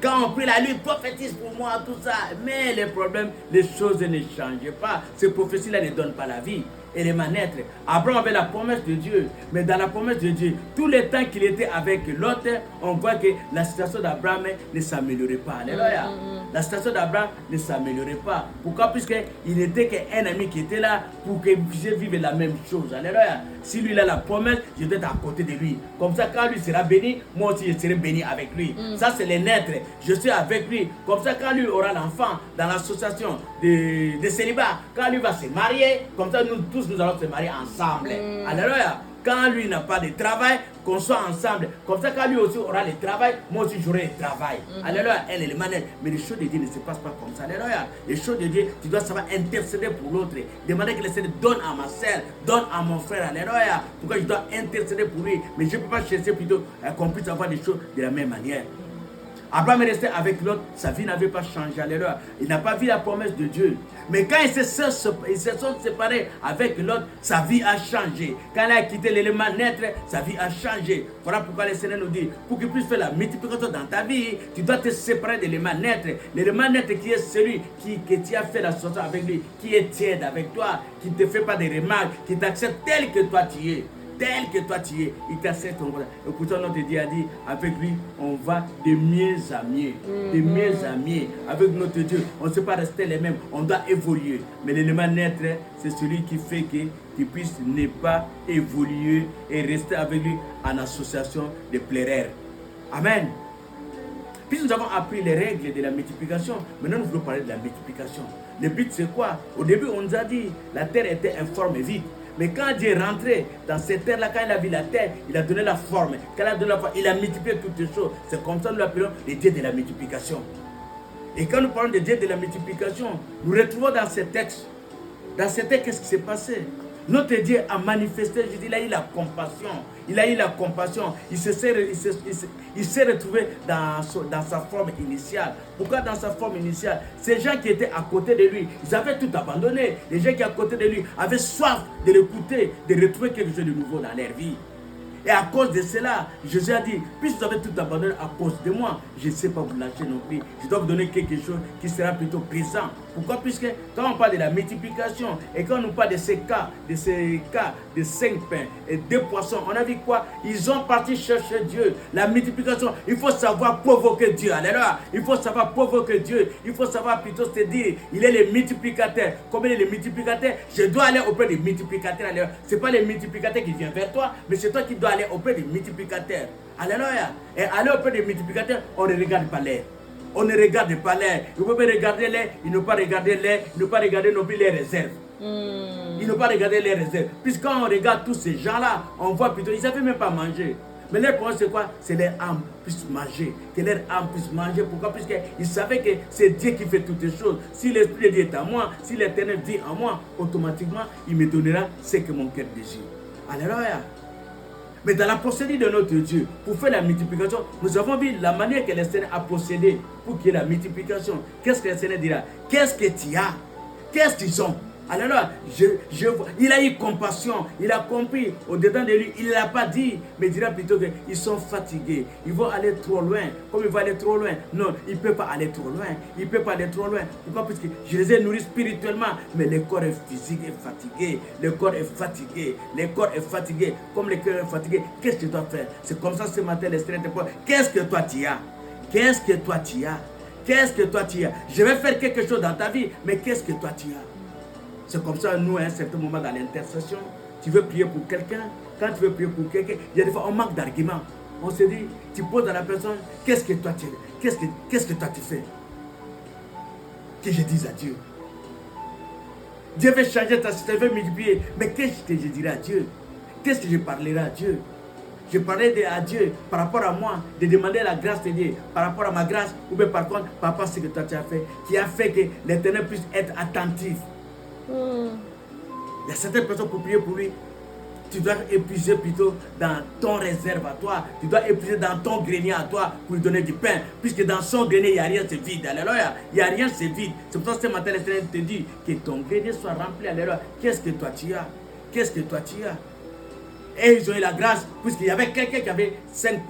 Quand on prie la nuit, prophétise pour moi, tout ça. Mais les problèmes, les choses ne changent pas. Ces prophéties-là ne donnent pas la vie. Et les naître. Abraham avait la promesse de Dieu. Mais dans la promesse de Dieu, tout le temps qu'il était avec l'autre, on voit que la situation d'Abraham ne s'améliorait pas. Alléluia. La situation d'Abraham ne s'améliorait pas. Pourquoi? Puisqu'il n'était qu'un ami qui était là pour que je vive la même chose. Alléluia. Si lui a la promesse, je dois être à côté de lui. Comme ça, quand lui sera béni, moi aussi je serai béni avec lui. Ça, c'est les naître. Je suis avec lui. Comme ça, quand lui aura l'enfant dans l'association de célibat, quand lui va se marier, comme ça, nous tous, nous allons se marier ensemble. Alléluia. Quand lui n'a pas de travail, qu'on soit ensemble. Comme ça, quand lui aussi aura le travail, moi aussi j'aurai le travail. Alléluia. Elle est le manège. Mais les choses de Dieu ne se passent pas comme ça. Alléluia. Les choses de Dieu, tu dois savoir intercéder pour l'autre. Demander que le Seigneur donne à ma soeur, donne à mon frère. Alléluia. Pourquoi je dois intercéder pour lui? Mais je ne peux pas chercher plutôt qu'on puisse avoir des choses de la même manière. Abraham est resté avec l'autre, sa vie n'avait pas changé. Alléluia. Il n'a pas vu la promesse de Dieu. Mais quand ils se sont séparés avec l'autre, sa vie a changé. Quand il a quitté l'élément naître, sa vie a changé. Voilà pourquoi le Seigneur nous dit, pour qu'il puisse faire la multiplication dans ta vie, tu dois te séparer de l'élément naître. L'élément naître qui est celui que tu as fait l'association avec lui, qui est tiède avec toi, qui ne te fait pas de remarques, qui t'accepte tel que toi tu es. Tel que toi tu es, il t'accepte. Et pourtant notre Dieu a dit, avec lui, on va de mieux à mieux. De mieux à mieux. Avec notre Dieu, on ne sait pas rester les mêmes, on doit évoluer. Mais l'élément naître, c'est celui qui fait que tu puisses ne pas évoluer et rester avec lui en association de plairaires. Amen. Puis nous avons appris les règles de la multiplication. Maintenant, nous voulons parler de la multiplication. Le but, c'est quoi? Au début, on nous a dit, la terre était informe et vide. Mais quand Dieu est rentré dans cette terre-là, quand il a vu la terre, il a donné la forme. Quand il a donné la forme, il a multiplié toutes les choses. C'est comme ça que nous l'appelons le Dieu de la multiplication. Et quand nous parlons de Dieu de la multiplication, nous retrouvons dans ce texte. Dans ce texte, qu'est-ce qui s'est passé? Notre Dieu a manifesté, je dis, il a eu la compassion. Il a eu la compassion. Il s'est retrouvé dans sa forme initiale. Pourquoi dans sa forme initiale? Ces gens qui étaient à côté de lui, ils avaient tout abandonné. Les gens qui étaient à côté de lui avaient soif de l'écouter, de retrouver quelque chose de nouveau dans leur vie. Et à cause de cela, Jésus a dit, puisque vous avez tout abandonné à cause de moi, je ne sais pas vous lâcher non plus. Je dois vous donner quelque chose qui sera plutôt présent. Pourquoi? Puisque quand on parle de la multiplication, et quand on nous parle de ces cas de 5 pains et 2 poissons, on a vu quoi? Ils ont parti chercher Dieu. La multiplication, il faut savoir provoquer Dieu. Alléluia. Il faut savoir provoquer Dieu. Il faut savoir plutôt se dire, il est le multiplicateur. Comme il est le multiplicateur, je dois aller auprès des multiplicateurs. Ce n'est pas les multiplicateurs qui viennent vers toi, mais c'est toi qui dois aller auprès des multiplicateurs. Alléluia. Et aller auprès des multiplicateurs, on ne regarde pas l'air. On ne regarde pas l'air. Il ne peut pas regarder l'air, il ne peut pas regarder l'air, il ne peut pas regarder non plus les réserves. Il ne peut pas regarder les réserves. Puisque quand on regarde tous ces gens-là, on voit plutôt, ils ne savaient même pas manger. Mais leur problème, c'est quoi? C'est leur âme puisse manger. Que leur âme puisse manger. Pourquoi? Puisqu'ils savaient que c'est Dieu qui fait toutes les choses. Si l'Esprit de Dieu est en moi, si l'Éternel vit en moi, automatiquement, il me donnera ce que mon cœur désire. Alléluia. Mais dans la procédure de notre Dieu, pour faire la multiplication, nous avons vu la manière que le Seigneur a procédé pour qu'il y ait la multiplication. Qu'est-ce que le Seigneur dira? Qu'est-ce que tu as? Qu'est-ce qu'ils ont? Alors là, il a eu compassion, il a compris au-dedans de lui, il ne l'a pas dit, mais il dira plutôt qu'ils sont fatigués, ils vont aller trop loin. Comme ils vont aller trop loin, non, ils ne peuvent pas aller trop loin, ils ne peuvent pas aller trop loin. Pourquoi? Parce que je les ai nourris spirituellement, mais le corps est physique est fatigué, le corps est fatigué, le corps est fatigué, comme le cœur est fatigué, qu'est-ce que tu dois faire? C'est comme ça ce matin, les Seigneur te pose, qu'est-ce que toi tu as? Qu'est-ce que toi tu as? Qu'est-ce que toi tu as? Je vais faire quelque chose dans ta vie, mais qu'est-ce que toi tu as? C'est comme ça, nous, à un certain moment dans l'intercession, tu veux prier pour quelqu'un. Quand tu veux prier pour quelqu'un, il y a des fois, on manque d'arguments. On se dit, tu poses à la personne, qu'est-ce que toi tu fais? Que je dise à Dieu. Dieu veut changer ta situation, veut multiplier. Mais qu'est-ce que je dirai à Dieu? Qu'est-ce que je parlerai à Dieu? Je parlerai à Dieu par rapport à moi, de demander la grâce de Dieu, par rapport à ma grâce, ou bien par contre, par rapport à ce que toi tu as fait, qui a fait que l'Éternel puisse être attentif. Il y a certaines personnes pour prier pour lui. Tu dois épuiser plutôt dans ton réserve à toi. Tu dois épuiser dans ton grenier à toi pour lui donner du pain. Puisque dans son grenier, il n'y a rien, c'est vide. Alléluia. Il n'y a rien, c'est vide. C'est pour ça que ce matin, le Seigneur te dit que ton grenier soit rempli. Alléluia. Qu'est-ce que toi tu as? Qu'est-ce que toi tu as? Et ils ont eu la grâce, puisqu'il y avait quelqu'un qui avait 5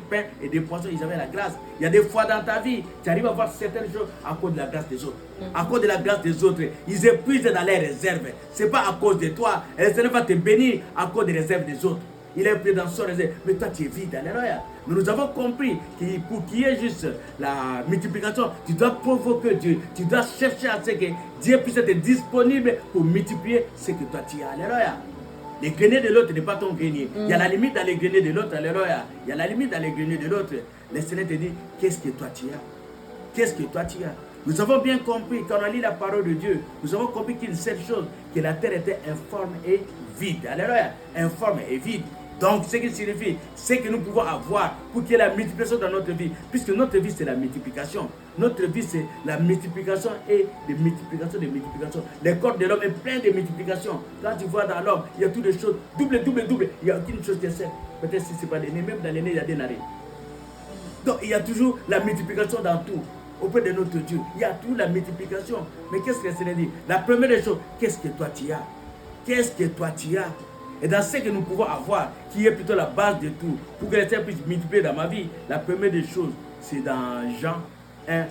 pains et 2 poissons, ils avaient la grâce. Il y a des fois dans ta vie, tu arrives à voir certaines choses à cause de la grâce des autres. À cause de la grâce des autres, ils épuisent dans les réserves. Ce n'est pas à cause de toi. Et le Seigneur va te bénir à cause des réserves des autres. Il est pris dans son réserve. Mais toi, tu es vide. Alléluia. Mais nous avons compris que pour qu'il y ait juste la multiplication, tu dois provoquer Dieu. Tu dois chercher à ce que Dieu puisse être disponible pour multiplier ce que toi tu as. Alléluia. Les greniers de l'autre n'est pas ton grenier. Il y a la limite dans les greniers de l'autre. Alléluia. Il y a la limite dans les greniers de l'autre. Le Seigneur te dit, qu'est-ce que toi tu as? Qu'est-ce que toi tu as? Nous avons bien compris, quand on a lu la parole de Dieu, nous avons compris qu'une seule chose, que la terre était informe et vide. Alléluia. Informe et vide. Donc, ce qui signifie, c'est que nous pouvons avoir pour qu'il y ait la multiplication dans notre vie. Puisque notre vie, c'est la multiplication. Notre vie, c'est la multiplication et des multiplications, des multiplications. Le corps de l'homme est plein de multiplications. Quand tu vois dans l'homme, il y a toutes les choses, double. Il n'y a aucune chose qui est seule. Peut-être si ce n'est pas l'aîné, même dans l'aîné, il y a des narines. Donc, il y a toujours la multiplication dans tout. Auprès de notre Dieu, il y a toute la multiplication. Mais qu'est-ce que le Seigneur dit? La première des choses, qu'est-ce que toi tu as? Qu'est-ce que toi tu as? Et dans ce que nous pouvons avoir, qui est plutôt la base de tout, pour que le Seigneur puisse multiplier dans ma vie, la première des choses, c'est dans Jean 1:1.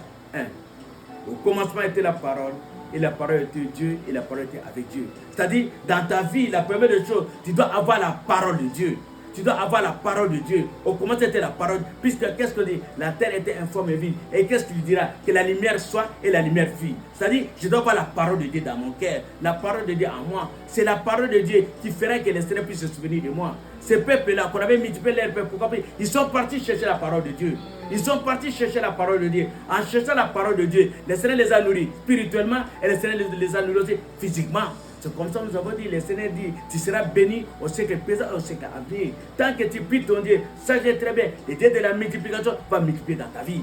Au commencement était la parole, et la parole était Dieu, et la parole était avec Dieu. C'est-à-dire, dans ta vie, la première des choses, tu dois avoir la parole de Dieu. Tu dois avoir la parole de Dieu. Au commencement était la parole, puisque qu'est-ce que dit? La terre était informe et vide. Et qu'est-ce qu'il dira? Que la lumière soit et la lumière fût. C'est-à-dire, je dois avoir la parole de Dieu dans mon cœur, la parole de Dieu en moi. C'est la parole de Dieu qui fera que les Seigneur puissent se souvenir de moi. Ces peuples-là, qu'on avait multiplié leur peuple, pourquoi? Ils sont partis chercher la parole de Dieu. Ils sont partis chercher la parole de Dieu. En cherchant la parole de Dieu, le Seigneur les a nourris spirituellement et le Seigneur les a nourris aussi physiquement. C'est comme ça que nous avons dit, le Seigneur dit, tu seras béni au siècle présent et au siècle à venir. Tant que tu pries ton Dieu, sache très bien, le Dieu de la multiplication va multiplier dans ta vie.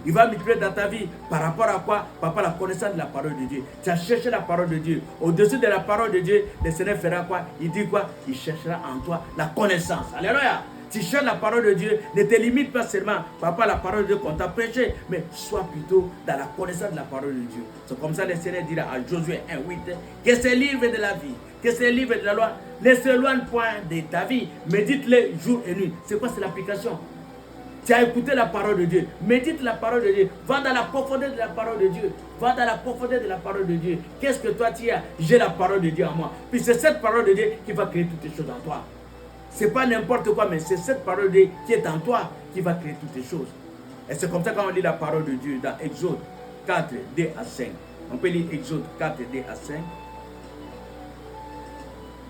Il va multiplier dans ta vie par rapport à quoi? Par rapport à la connaissance de la parole de Dieu. Tu as cherché la parole de Dieu. Au-dessus de la parole de Dieu, le Seigneur fera quoi? Il dit quoi? Il cherchera en toi la connaissance. Alléluia. Tu cherches la parole de Dieu, ne te limite pas seulement par rapport à la parole de Dieu qu'on t'a prêché, mais sois plutôt dans la connaissance de la parole de Dieu. C'est comme ça que le Seigneur dira à Josué 1:8 que ce livre de la vie, que ce livre de la loi ne s'éloigne point de ta vie, médite-le jour et nuit. C'est quoi? C'est l'application. Tu as écouté la parole de Dieu, médite la parole de Dieu, va dans la profondeur de la parole de Dieu, va dans la profondeur de la parole de Dieu. Qu'est-ce que toi tu as? J'ai la parole de Dieu en moi. Puis c'est cette parole de Dieu qui va créer toutes les choses en toi. Ce n'est pas n'importe quoi, mais c'est cette parole de Dieu qui est en toi qui va créer toutes les choses. Et c'est comme ça quand on lit la parole de Dieu dans Exode 4, 2 à 5. On peut lire Exode 4, 2 à 5.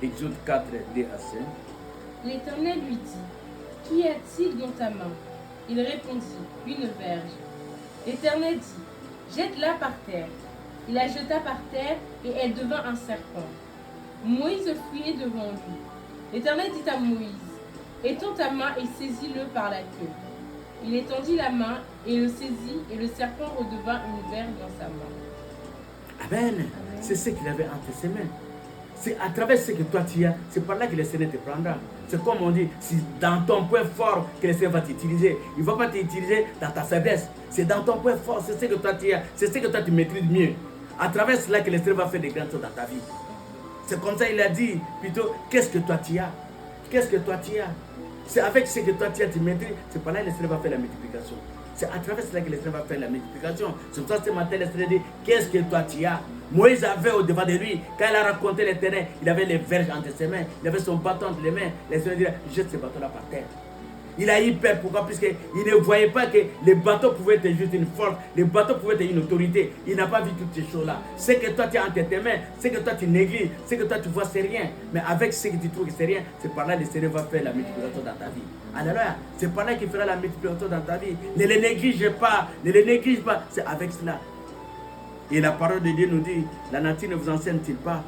Exode 4, 2 à 5. L'Éternel lui dit, qu'y a-t-il dans ta main? Il répondit, une verge. L'Éternel dit, jette-la par terre. Il la jeta par terre et elle devint un serpent. Moïse fuyait devant lui. L'Éternel dit à Moïse, étends ta main et saisis-le par la queue. Il étendit la main et le saisit, et le serpent redevint une verge dans sa main. Amen. C'est ce qu'il avait entre ses mains. c'est à travers ce que toi tu as, c'est par là que le Seigneur te prendra. C'est comme on dit, c'est dans ton point fort que le Seigneur va t'utiliser. Il ne va pas t'utiliser dans ta faiblesse. C'est dans ton point fort, c'est ce que toi tu as, c'est ce que toi tu maîtrises mieux. À travers cela que le Seigneur va faire des grandes choses dans ta vie. C'est comme ça qu'il a dit, plutôt, qu'est-ce que toi tu as? Qu'est-ce que toi tu as? C'est avec ce que toi tu as, tu maîtrises, c'est par là que le Seigneur va faire la multiplication. C'est à travers cela que le Seigneur va faire la multiplication. C'est pour ça que ce matin, le Seigneur dit, qu'est-ce que toi tu as? Moïse avait au devant de lui, quand il a raconté l'Éternel, il avait les verges entre ses mains, il avait son bâton entre les mains. Le Seigneur dit, jette ce bâton-là par terre. Il a eu peur, pourquoi? Puisqu'il ne voyait pas que les bateaux pouvaient être juste une force, les bateaux pouvaient être une autorité. Il n'a pas vu toutes ces choses-là. Ce que toi tu as entre tes mains, ce que toi tu négliges, ce que toi tu vois, c'est rien. Mais avec ce que tu trouves que c'est rien, c'est par là que le Seigneur va faire la multiplication dans ta vie. Alléluia. C'est par là qu'il fera la multiplication dans ta vie. Ne les néglige pas, ne les néglige pas. C'est avec cela. Et la parole de Dieu nous dit, la nature ne vous enseigne-t-il pas?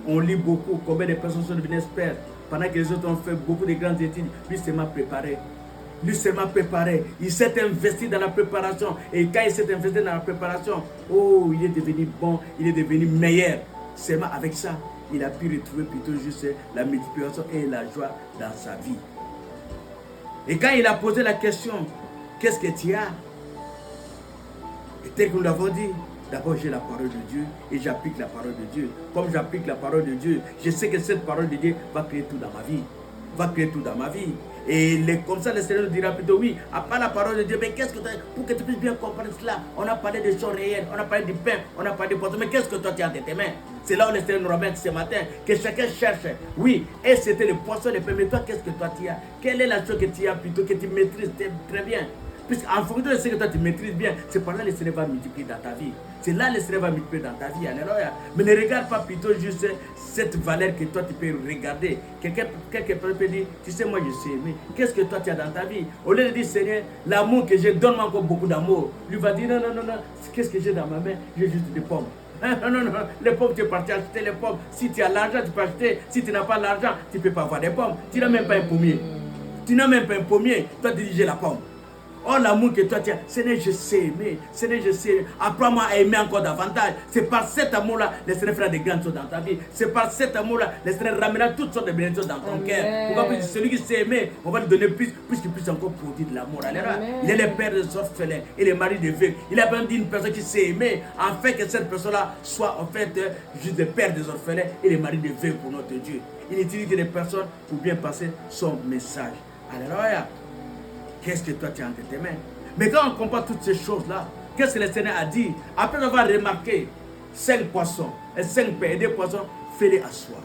On lit beaucoup, combien de personnes sont devenues experts pendant que les autres ont fait beaucoup de grandes études. Lui seulement préparé. Lui seulement préparé. Il s'est investi dans la préparation. Et quand il s'est investi dans la préparation, oh, il est devenu bon, il est devenu meilleur. Seulement avec ça, il a pu retrouver plutôt juste la multiplication et la joie dans sa vie. Et quand il a posé la question, qu'est-ce que tu as? Et tel que nous l'avons dit, d'abord j'ai la parole de Dieu et j'applique la parole de Dieu. Comme j'applique la parole de Dieu, je sais que cette parole de Dieu va créer tout dans ma vie. Va créer tout dans ma vie. Et comme ça, le Seigneur nous dira plutôt, oui, à part la parole de Dieu, mais qu'est-ce que tu as, pour que tu puisses bien comprendre cela, on a parlé des choses réelles, on a parlé du pain, on a parlé des poissons, mais qu'est-ce que toi tu as entre tes mains? C'est là où le Seigneur nous ramène ce matin, que chacun cherche. Oui, et c'était le poisson, le pain, mais toi, qu'est-ce que toi tu as? Quelle est la chose que tu as plutôt, que tu maîtrises très bien? Puisqu'en fonction de ce que toi tu maîtrises bien, c'est par là que le Seigneur va multiplier dans ta vie. C'est là que le Seigneur va multiplier dans ta vie. Alléluia. Mais ne regarde pas plutôt juste cette valeur que toi tu peux regarder. Quelqu'un peut dire, tu sais, moi je sais, mais qu'est-ce que toi tu as dans ta vie? Au lieu de dire, Seigneur, l'amour que j'ai, donne-moi encore beaucoup d'amour. Lui va dire, non, qu'est-ce que j'ai dans ma main? J'ai juste des pommes. Non, les pommes, tu es parti acheter les pommes. Si tu as l'argent, tu peux acheter. Si tu n'as pas l'argent, tu ne peux pas avoir des pommes. Tu n'as même pas un pommier. Tu n'as même pas un pommier. Toi, tu dis, j'ai la pomme. Oh, l'amour que toi tu as, Seigneur, je sais aimer. Seigneur, je sais. Apprends-moi à aimer encore davantage. C'est par cet amour-là, le Seigneur fera des grandes choses dans ta vie. C'est par cet amour-là, le Seigneur ramènera toutes sortes de bénédictions dans ton cœur. Pourquoi? Celui qui sait aimer, on va lui donner plus qu'il puisse encore produire de l'amour. Il est le père des orphelins et le mari des veuves. Il a même dit une personne qui sait aimer, afin que cette personne-là soit en fait juste le père des orphelins et le mari des veuves pour notre Dieu. Il utilise des personnes pour bien passer son message. Alléluia. Qu'est-ce que toi tu as entre tes mains? Mais quand on compare toutes ces choses-là, qu'est-ce que le Seigneur a dit? Après avoir remarqué 5 poissons et 5 pains et 2 poissons, fais-les asseoir.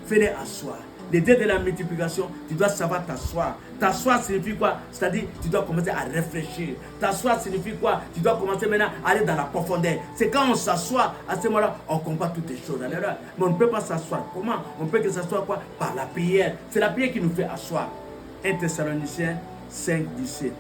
Fais-les asseoir. L'idée de la multiplication, tu dois savoir t'asseoir. T'asseoir signifie quoi? C'est-à-dire, tu dois commencer à réfléchir. T'asseoir signifie quoi? Tu dois commencer maintenant à aller dans la profondeur. C'est quand on s'assoit, à ce moment-là, on compare toutes les choses. Mais on ne peut pas s'asseoir. Comment? On peut que s'asseoir quoi? Par la prière. C'est la prière qui nous fait asseoir. 1 Thessaloniciens 5, 17.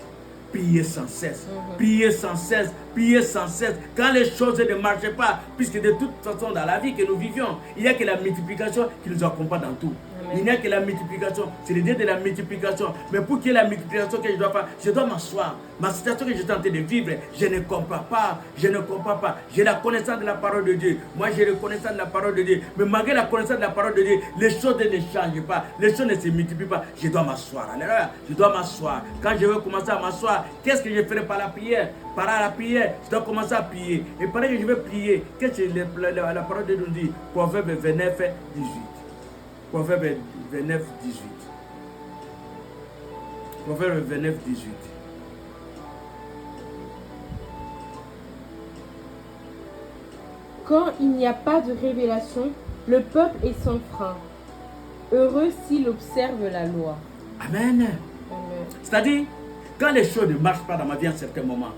Priez sans cesse, priez sans cesse, priez sans cesse. Quand les choses ne marchent pas, puisque de toute façon dans la vie que nous vivions, il n'y a que la multiplication qui nous accompagne dans tout. Il n'y a que la multiplication, c'est l'idée de la multiplication. Mais pour qu'il y ait la multiplication que je dois faire, je dois m'asseoir. Ma situation que je suis en train de vivre, je ne comprends pas, je ne comprends pas. J'ai la connaissance de la parole de Dieu. Moi, j'ai la connaissance de la parole de Dieu. Mais malgré la connaissance de la parole de Dieu, les choses ne changent pas, les choses ne se multiplient pas. Je dois m'asseoir. Je dois m'asseoir. Quand je vais commencer à m'asseoir, qu'est-ce que je ferai par la prière? Par la prière, je dois commencer à prier. Et pendant que je vais prier, qu'est-ce que la parole de Dieu nous dit? Proverbe 29, 18. Proverbe 29, 18. Proverbe 29, 18. Quand il n'y a pas de révélation, le peuple est sans frein. Heureux s'il observe la loi. Amen. Amen. C'est-à-dire, quand les choses ne marchent pas dans ma vie à un certain moment,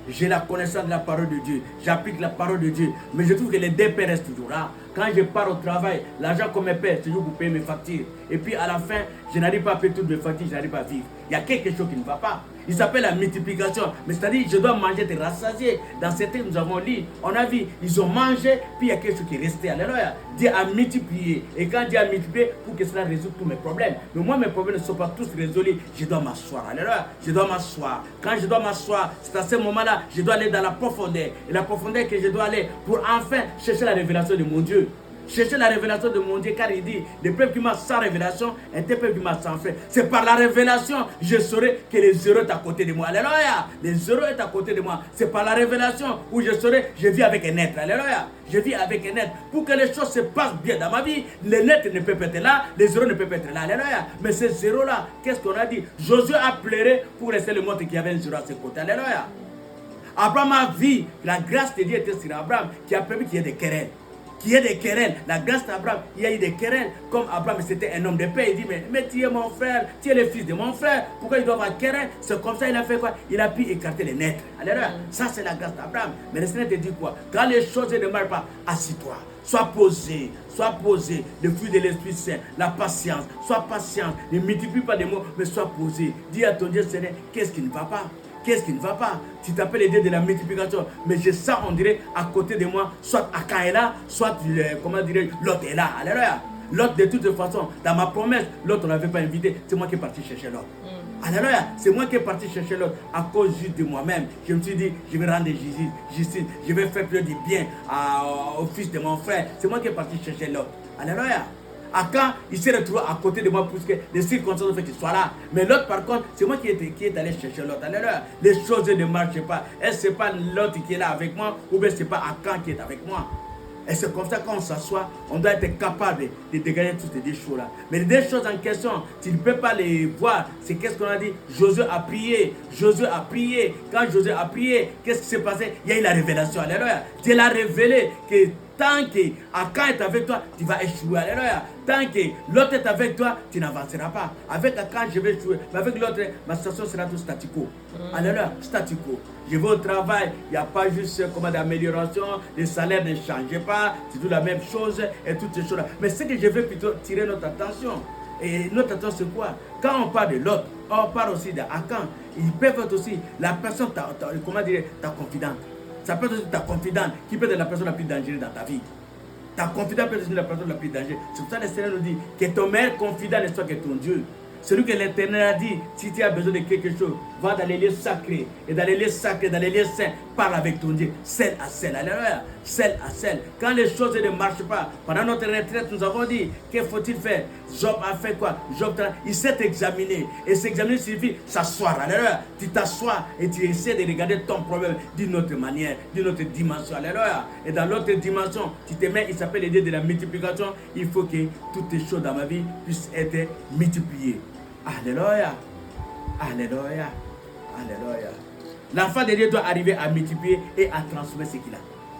j'ai la connaissance de la parole de Dieu, j'applique la parole de Dieu, mais je trouve que les deux paix restent toujours là. Quand je pars au travail, l'argent qu'on me paie, c'est toujours pour payer mes factures. Et puis à la fin, je n'arrive pas à payer toutes mes factures, je n'arrive pas à vivre. Il y a quelque chose qui ne va pas. Il s'appelle la multiplication. Mais c'est-à-dire, je dois manger, te rassasier. Dans ces textes, nous avons lu, on a vu, ils ont mangé, puis il y a quelque chose qui est resté. Alléluia. Dieu a multiplié. Et quand Dieu a multiplié, pour que cela résout tous mes problèmes. Mais moi, mes problèmes ne sont pas tous résolus. Je dois m'asseoir. Alléluia. Je dois m'asseoir. Quand je dois m'asseoir, c'est à ce moment-là, je dois aller dans la profondeur. Et la profondeur que je dois aller pour enfin chercher la révélation de mon Dieu. chercher la révélation de mon Dieu, car il dit, le peuple qui m'a sans révélation est un peuple qui m'a sans frère. C'est par la révélation, je saurai que les heureux sont à côté de moi. Alléluia. Les heureux sont à côté de moi. C'est par la révélation où je saurai, je vis avec un être. Alléluia. Je vis avec un être. Pour que les choses se passent bien dans ma vie, les lettres ne peuvent pas être là, les heureux ne peuvent pas être là. Alléluia. Mais ces zéros-là, qu'est-ce qu'on a dit? Josué a pleuré pour rester le monde qui avait un zéro à ses côtés. Alléluia. Abraham a vu, la grâce de Dieu était sur Abraham, qui a permis qu'il y ait des querelles. Qu'il y ait des querelles. La grâce d'Abraham, il y a eu des querelles. Comme Abraham, c'était un homme de paix, il dit, mais tu es mon frère, tu es le fils de mon frère, pourquoi il doit avoir querelle? C'est comme ça, il a fait quoi? Il a pu écarter les nègres. Alléluia. Ça, c'est la grâce d'Abraham. Mais le Seigneur te dit quoi? Quand les choses ne marchent pas, assis-toi. Sois posé, le fruit de l'Esprit Saint, la patience, sois patient, ne multiplie pas de mots, mais sois posé. Dis à ton Dieu, Seigneur, qu'est-ce qui ne va pas? Qu'est-ce qui ne va pas? Tu t'appelles le Dieu de la multiplication, mais je sens, on dirait, à côté de moi, soit Akan est là, soit, comment dirais-je, l'autre est là. Alléluia. L'autre, de toute façon, dans ma promesse, l'autre, on ne l'avait pas invité, c'est moi qui est parti chercher l'autre. Alléluia. C'est moi qui est parti chercher l'autre à cause juste de moi-même. Je me suis dit, je vais rendre justice, je vais faire plus de bien au fils de mon frère. C'est moi qui est parti chercher l'autre. Alléluia. Akan, il s'est retrouvé à côté de moi puisque les circonstances ont fait qu'il soit là. Mais l'autre, par contre, c'est moi qui est allé chercher l'autre. Alléluia. Les choses ne marchent pas. Est-ce que ce n'est pas l'autre qui est là avec moi ou bien ce n'est pas Akan qui est avec moi? Et c'est comme ça quand on s'assoit, on doit être capable de dégager toutes ces deux choses-là. Mais les deux choses en question, tu ne peux pas les voir. C'est qu'est-ce qu'on a dit? Josué a prié. Josué a prié. Quand Josué a prié, qu'est-ce qui s'est passé? Il y a eu la révélation. Alléluia. Dieu l'a révélé que tant que Akan est avec toi, tu vas échouer. Alléluia. Tant que l'autre est avec toi, tu n'avanceras pas. Avec Akan, je vais échouer. Mais avec l'autre, ma situation sera tout statico. Alléluia. Statico. Je vais au travail, il n'y a pas juste comme d'amélioration, les salaires ne changent pas, c'est tout la même chose et toutes ces choses-là. Mais ce que je veux plutôt tirer notre attention, et notre attention c'est quoi? Quand on parle de l'autre, on parle aussi d'Akan. Il peut être aussi la personne, comment dire, ta confidente. Ça peut être aussi ta confidente qui peut être la personne la plus dangereuse dans ta vie. Ta confidente peut être la personne la plus dangereuse. C'est pour ça que le Seigneur nous dit que ton meilleur confident ne soit que ton Dieu. Celui que l'Éternel a dit, si tu as besoin de quelque chose, va dans les lieux sacrés. Et dans les lieux sacrés, dans les lieux saints, parle avec ton Dieu, celle à celle. Alléluia, celle à celle. Quand les choses ne marchent pas, pendant notre retraite, nous avons dit, que faut-il faire? Job a fait quoi? Job, il s'est examiné. Et s'examiner signifie s'asseoir. Alléluia. Tu t'assois et tu essaies de regarder ton problème d'une autre manière, d'une autre dimension. Alléluia. Et dans l'autre dimension, tu te mets, il s'appelle l'idée de la multiplication. Il faut que toutes les choses dans ma vie puissent être multipliées. Alléluia. Alléluia. Alléluia. L'enfant de Dieu doit arriver à multiplier et à transformer ce qu'il a.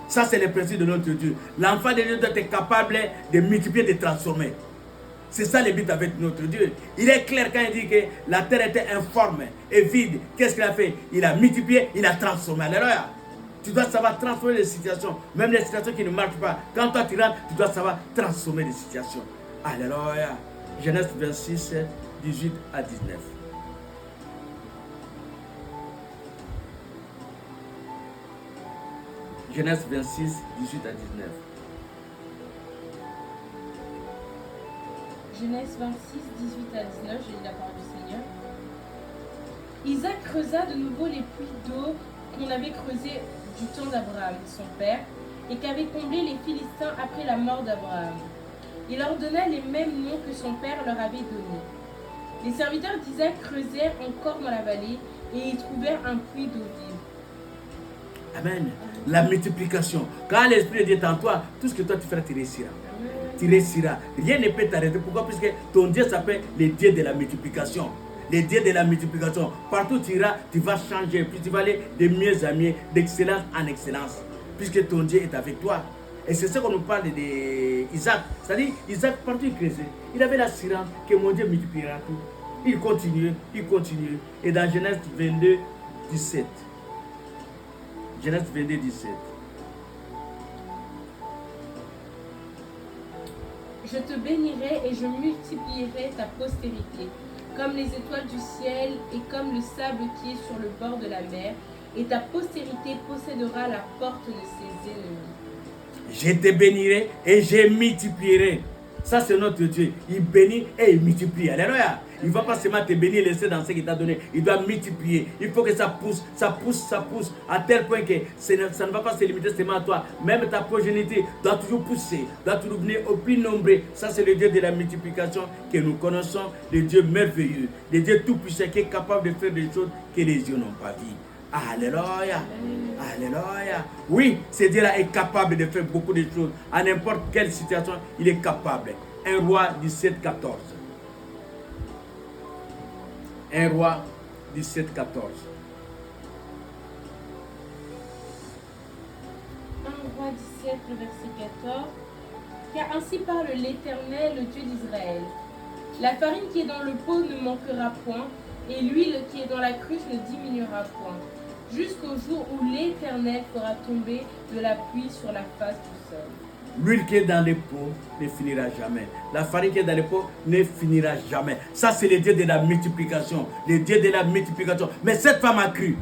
Ça, c'est le principe de notre Dieu. L'enfant de Dieu doit être capable de multiplier, de transformer. C'est ça le but avec notre Dieu. Il est clair quand il dit que la terre était informe et vide. Qu'est-ce qu'il a fait? Il a multiplié, il a transformé. Alléluia. Tu dois savoir transformer les situations. Même les situations qui ne marchent pas. Quand toi tu rentres, tu dois savoir transformer les situations. Alléluia. Genèse 26, 18 à 19. Genèse 26, 18 à 19. Genèse 26, 18 à 19, j'ai lu la parole du Seigneur. Isaac creusa de nouveau les puits d'eau qu'on avait creusés du temps d'Abraham, son père, et qu'avaient comblés les Philistins après la mort d'Abraham. Il leur donna les mêmes noms que son père leur avait donnés. Les serviteurs d'Isaac creusèrent encore dans la vallée et y trouvèrent un puits d'eau vive. Amen. La multiplication. Quand l'Esprit de Dieu est en toi, tout ce que toi tu feras, tu réussiras. Tu réussiras. Rien ne peut t'arrêter. Pourquoi? Puisque ton Dieu s'appelle le Dieu de la multiplication. Le Dieu de la multiplication. Partout où tu iras, tu vas changer. Puis tu vas aller de mieux en mieux, d'excellence en excellence. Puisque ton Dieu est avec toi. Et c'est ce qu'on nous parle d'Isaac. C'est-à-dire, Isaac, partout il creusait, il avait l'assurance que mon Dieu multipliera tout. Il continuait, il continuait. Et dans Genèse 22, 17. Genèse 22, 17. Je te bénirai et je multiplierai ta postérité, comme les étoiles du ciel et comme le sable qui est sur le bord de la mer, et ta postérité possédera la porte de ses ennemis. Je te bénirai et je multiplierai. Ça, c'est notre Dieu. Il bénit et il multiplie. Alléluia. Il ne va pas seulement te bénir et laisser dans ce qu'il t'a donné. Il doit multiplier. Il faut que ça pousse, ça pousse, ça pousse, à tel point que ça ne va pas se limiter seulement à toi. Même ta progéniture doit toujours pousser, doit toujours venir au plus nombreux. Ça, c'est le Dieu de la multiplication que nous connaissons, le Dieu merveilleux, le Dieu tout-puissant qui est capable de faire des choses que les yeux n'ont pas vues. Alléluia. Alléluia. Oui, ce Dieu-là est capable de faire beaucoup de choses. À n'importe quelle situation, il est capable. 1 Roi 17, 14. 1 Roi 17, 14. 1 Roi 17, le verset 14. Car ainsi parle l'Éternel, le Dieu d'Israël. La farine qui est dans le pot ne manquera point, et l'huile qui est dans la cruche ne diminuera point, jusqu'au jour où l'Éternel fera tomber de la pluie sur la face du sol. L'huile qui est dans les pots ne finira jamais. La farine qui est dans les pots ne finira jamais. Ça, c'est le Dieu de la multiplication. Le Dieu de la multiplication. Mais cette femme a cru.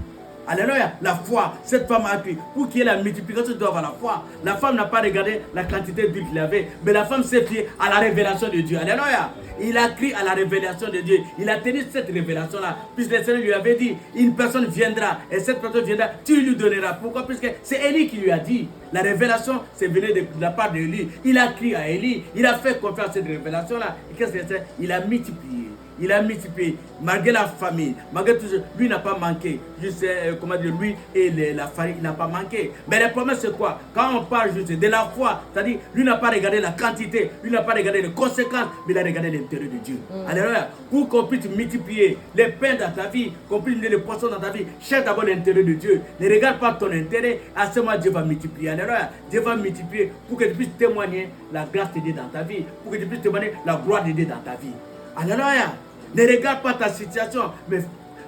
Alléluia. La foi. Cette femme a cru. Pour qu'il y ait la multiplication, tu dois avoir la foi. La femme n'a pas regardé la quantité d'huile qu'il avait. Mais la femme s'est fiée à la révélation de Dieu. Alléluia. Il a cru à la révélation de Dieu. Il a tenu cette révélation-là. Puisque le Seigneur lui avait dit, une personne viendra. Et cette personne viendra, tu lui donneras. Pourquoi? Puisque c'est Élie qui lui a dit. La révélation, c'est venu de la part d'Élie. Il a cru à Élie. Il a fait confiance à cette révélation-là. Et qu'est-ce que c'est? Il a multiplié. Il a multiplié, malgré la famille, malgré tout ça, lui n'a pas manqué. Je sais, comment dire, lui et la famille, il n'a pas manqué. Mais le problème, c'est quoi? Quand on parle juste de la foi, c'est-à-dire, lui n'a pas regardé la quantité, lui n'a pas regardé les conséquences, mais il a regardé l'intérêt de Dieu. Alléluia. Pour qu'on puisse multiplier les pains dans ta vie, qu'on puisse multiplier les poissons dans ta vie, cherche d'abord l'intérêt de Dieu. Ne regarde pas ton intérêt, à ce moment Dieu va multiplier. Alléluia. Dieu va multiplier pour que tu puisses témoigner la grâce de Dieu dans ta vie, pour que tu puisses témoigner la gloire de Dieu dans ta vie. Alléluia. Ne regarde pas ta situation, mais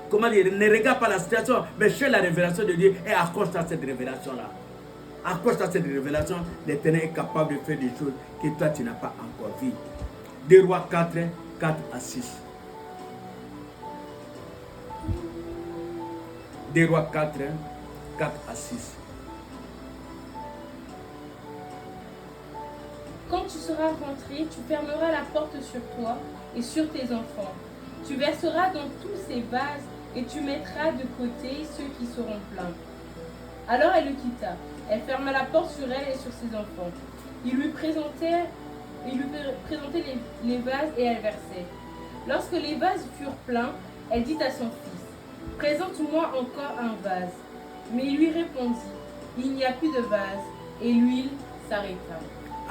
comment dire, ne regarde pas la situation, mais cherche la révélation de Dieu et accroche à cette révélation-là. Accroche à cette révélation, l'Éternel est capable de faire des choses que toi tu n'as pas encore vues. 2 Rois 4, 4 à 6. 2 Rois 4, 4 à 6. Quand tu seras rentré, tu fermeras la porte sur toi et sur tes enfants. Tu verseras dans tous ces vases et tu mettras de côté ceux qui seront pleins. Alors elle le quitta. Elle ferma la porte sur elle et sur ses enfants. Il lui présentait les vases et elle versait. Lorsque les vases furent pleins, elle dit à son fils, « Présente-moi encore un vase. » Mais il lui répondit, « Il n'y a plus de vase. » Et l'huile s'arrêta.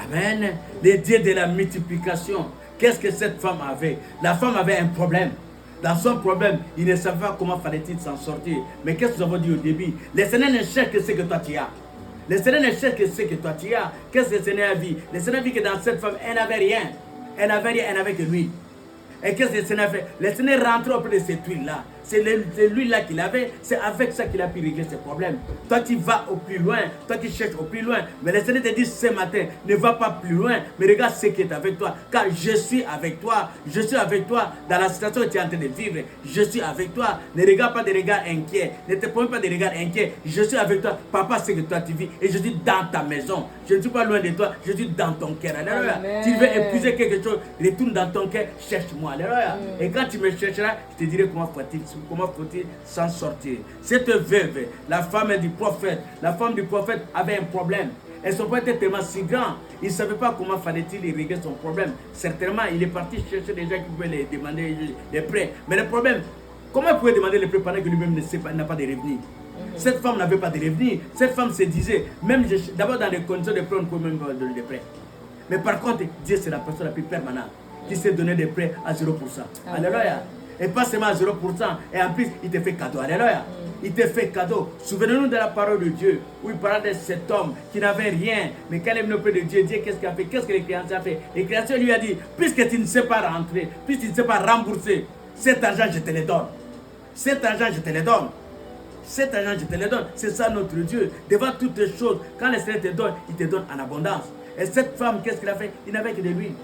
Amen. Le Dieu de la multiplication. Qu'est-ce que cette femme avait? La femme avait un problème. Dans son problème, il ne savait pas comment fallait-il s'en sortir. Mais qu'est-ce que nous avons dit au début? Le Seigneur ne cherche que ce que toi tu as. Le Seigneur ne cherche que ce que toi tu as. Qu'est-ce que le Seigneur a vu? Le Seigneur a vu que dans cette femme, elle n'avait rien. Elle n'avait rien, elle n'avait que lui. Et qu'est-ce que le Seigneur a fait? Le Seigneur rentre auprès de cette huile-là. C'est l'huile-là qu'il avait. C'est avec ça qu'il a pu régler ses problèmes. Toi, tu vas au plus loin. Toi, tu cherches au plus loin. Mais le Seigneur te dit ce matin, ne va pas plus loin. Mais regarde ce qui est avec toi. Car je suis avec toi. Je suis avec toi dans la situation que tu es en train de vivre. Je suis avec toi. Ne regarde pas des regards inquiets. Ne te prends pas des regards inquiets. Je suis avec toi. Papa sait que toi, tu vis. Et je suis dans ta maison. Je ne suis pas loin de toi. Je suis dans ton cœur. Alléluia. Tu veux épuiser quelque chose. Retourne dans ton cœur. Cherche-moi. Alléluia. Et quand tu me chercheras, je te dirai comment faut-il s'en sortir. Cette veuve, la femme du prophète, avait un problème. Et son problème était tellement si grand, il ne savait pas comment fallait-il régler son problème. Certainement, il est parti chercher des gens qui pouvaient lui demander des prêts. Mais le problème, comment il pouvait demander les prêts pendant que lui-même n'a pas de revenus? Cette femme n'avait pas de revenus. Cette femme se disait, même d'abord dans les conditions de prêt, on peut même donner des prêts. Mais par contre, Dieu c'est la personne la plus permanente qui sait donner des prêts à 0%. Alléluia. Et pas seulement à 0%, et en plus, il te fait cadeau. Alléluia. Il te fait cadeau. Souvenez-nous de la parole de Dieu, où il parlait de cet homme qui n'avait rien, mais quand il est venu auprès de Dieu, Dieu qu'est-ce qu'il a fait? Qu'est-ce que les créanciers ont fait? Les créanciers lui a dit, puisque tu ne sais pas rentrer, puisque tu ne sais pas rembourser, cet argent, je te le donne. Cet argent, je te le donne. Cet argent, je te le donne. C'est ça notre Dieu. Devant toutes les choses, quand le Seigneur te donne, il te donne en abondance. Et cette femme, qu'est-ce qu'il a fait? Il n'avait que de l'huile.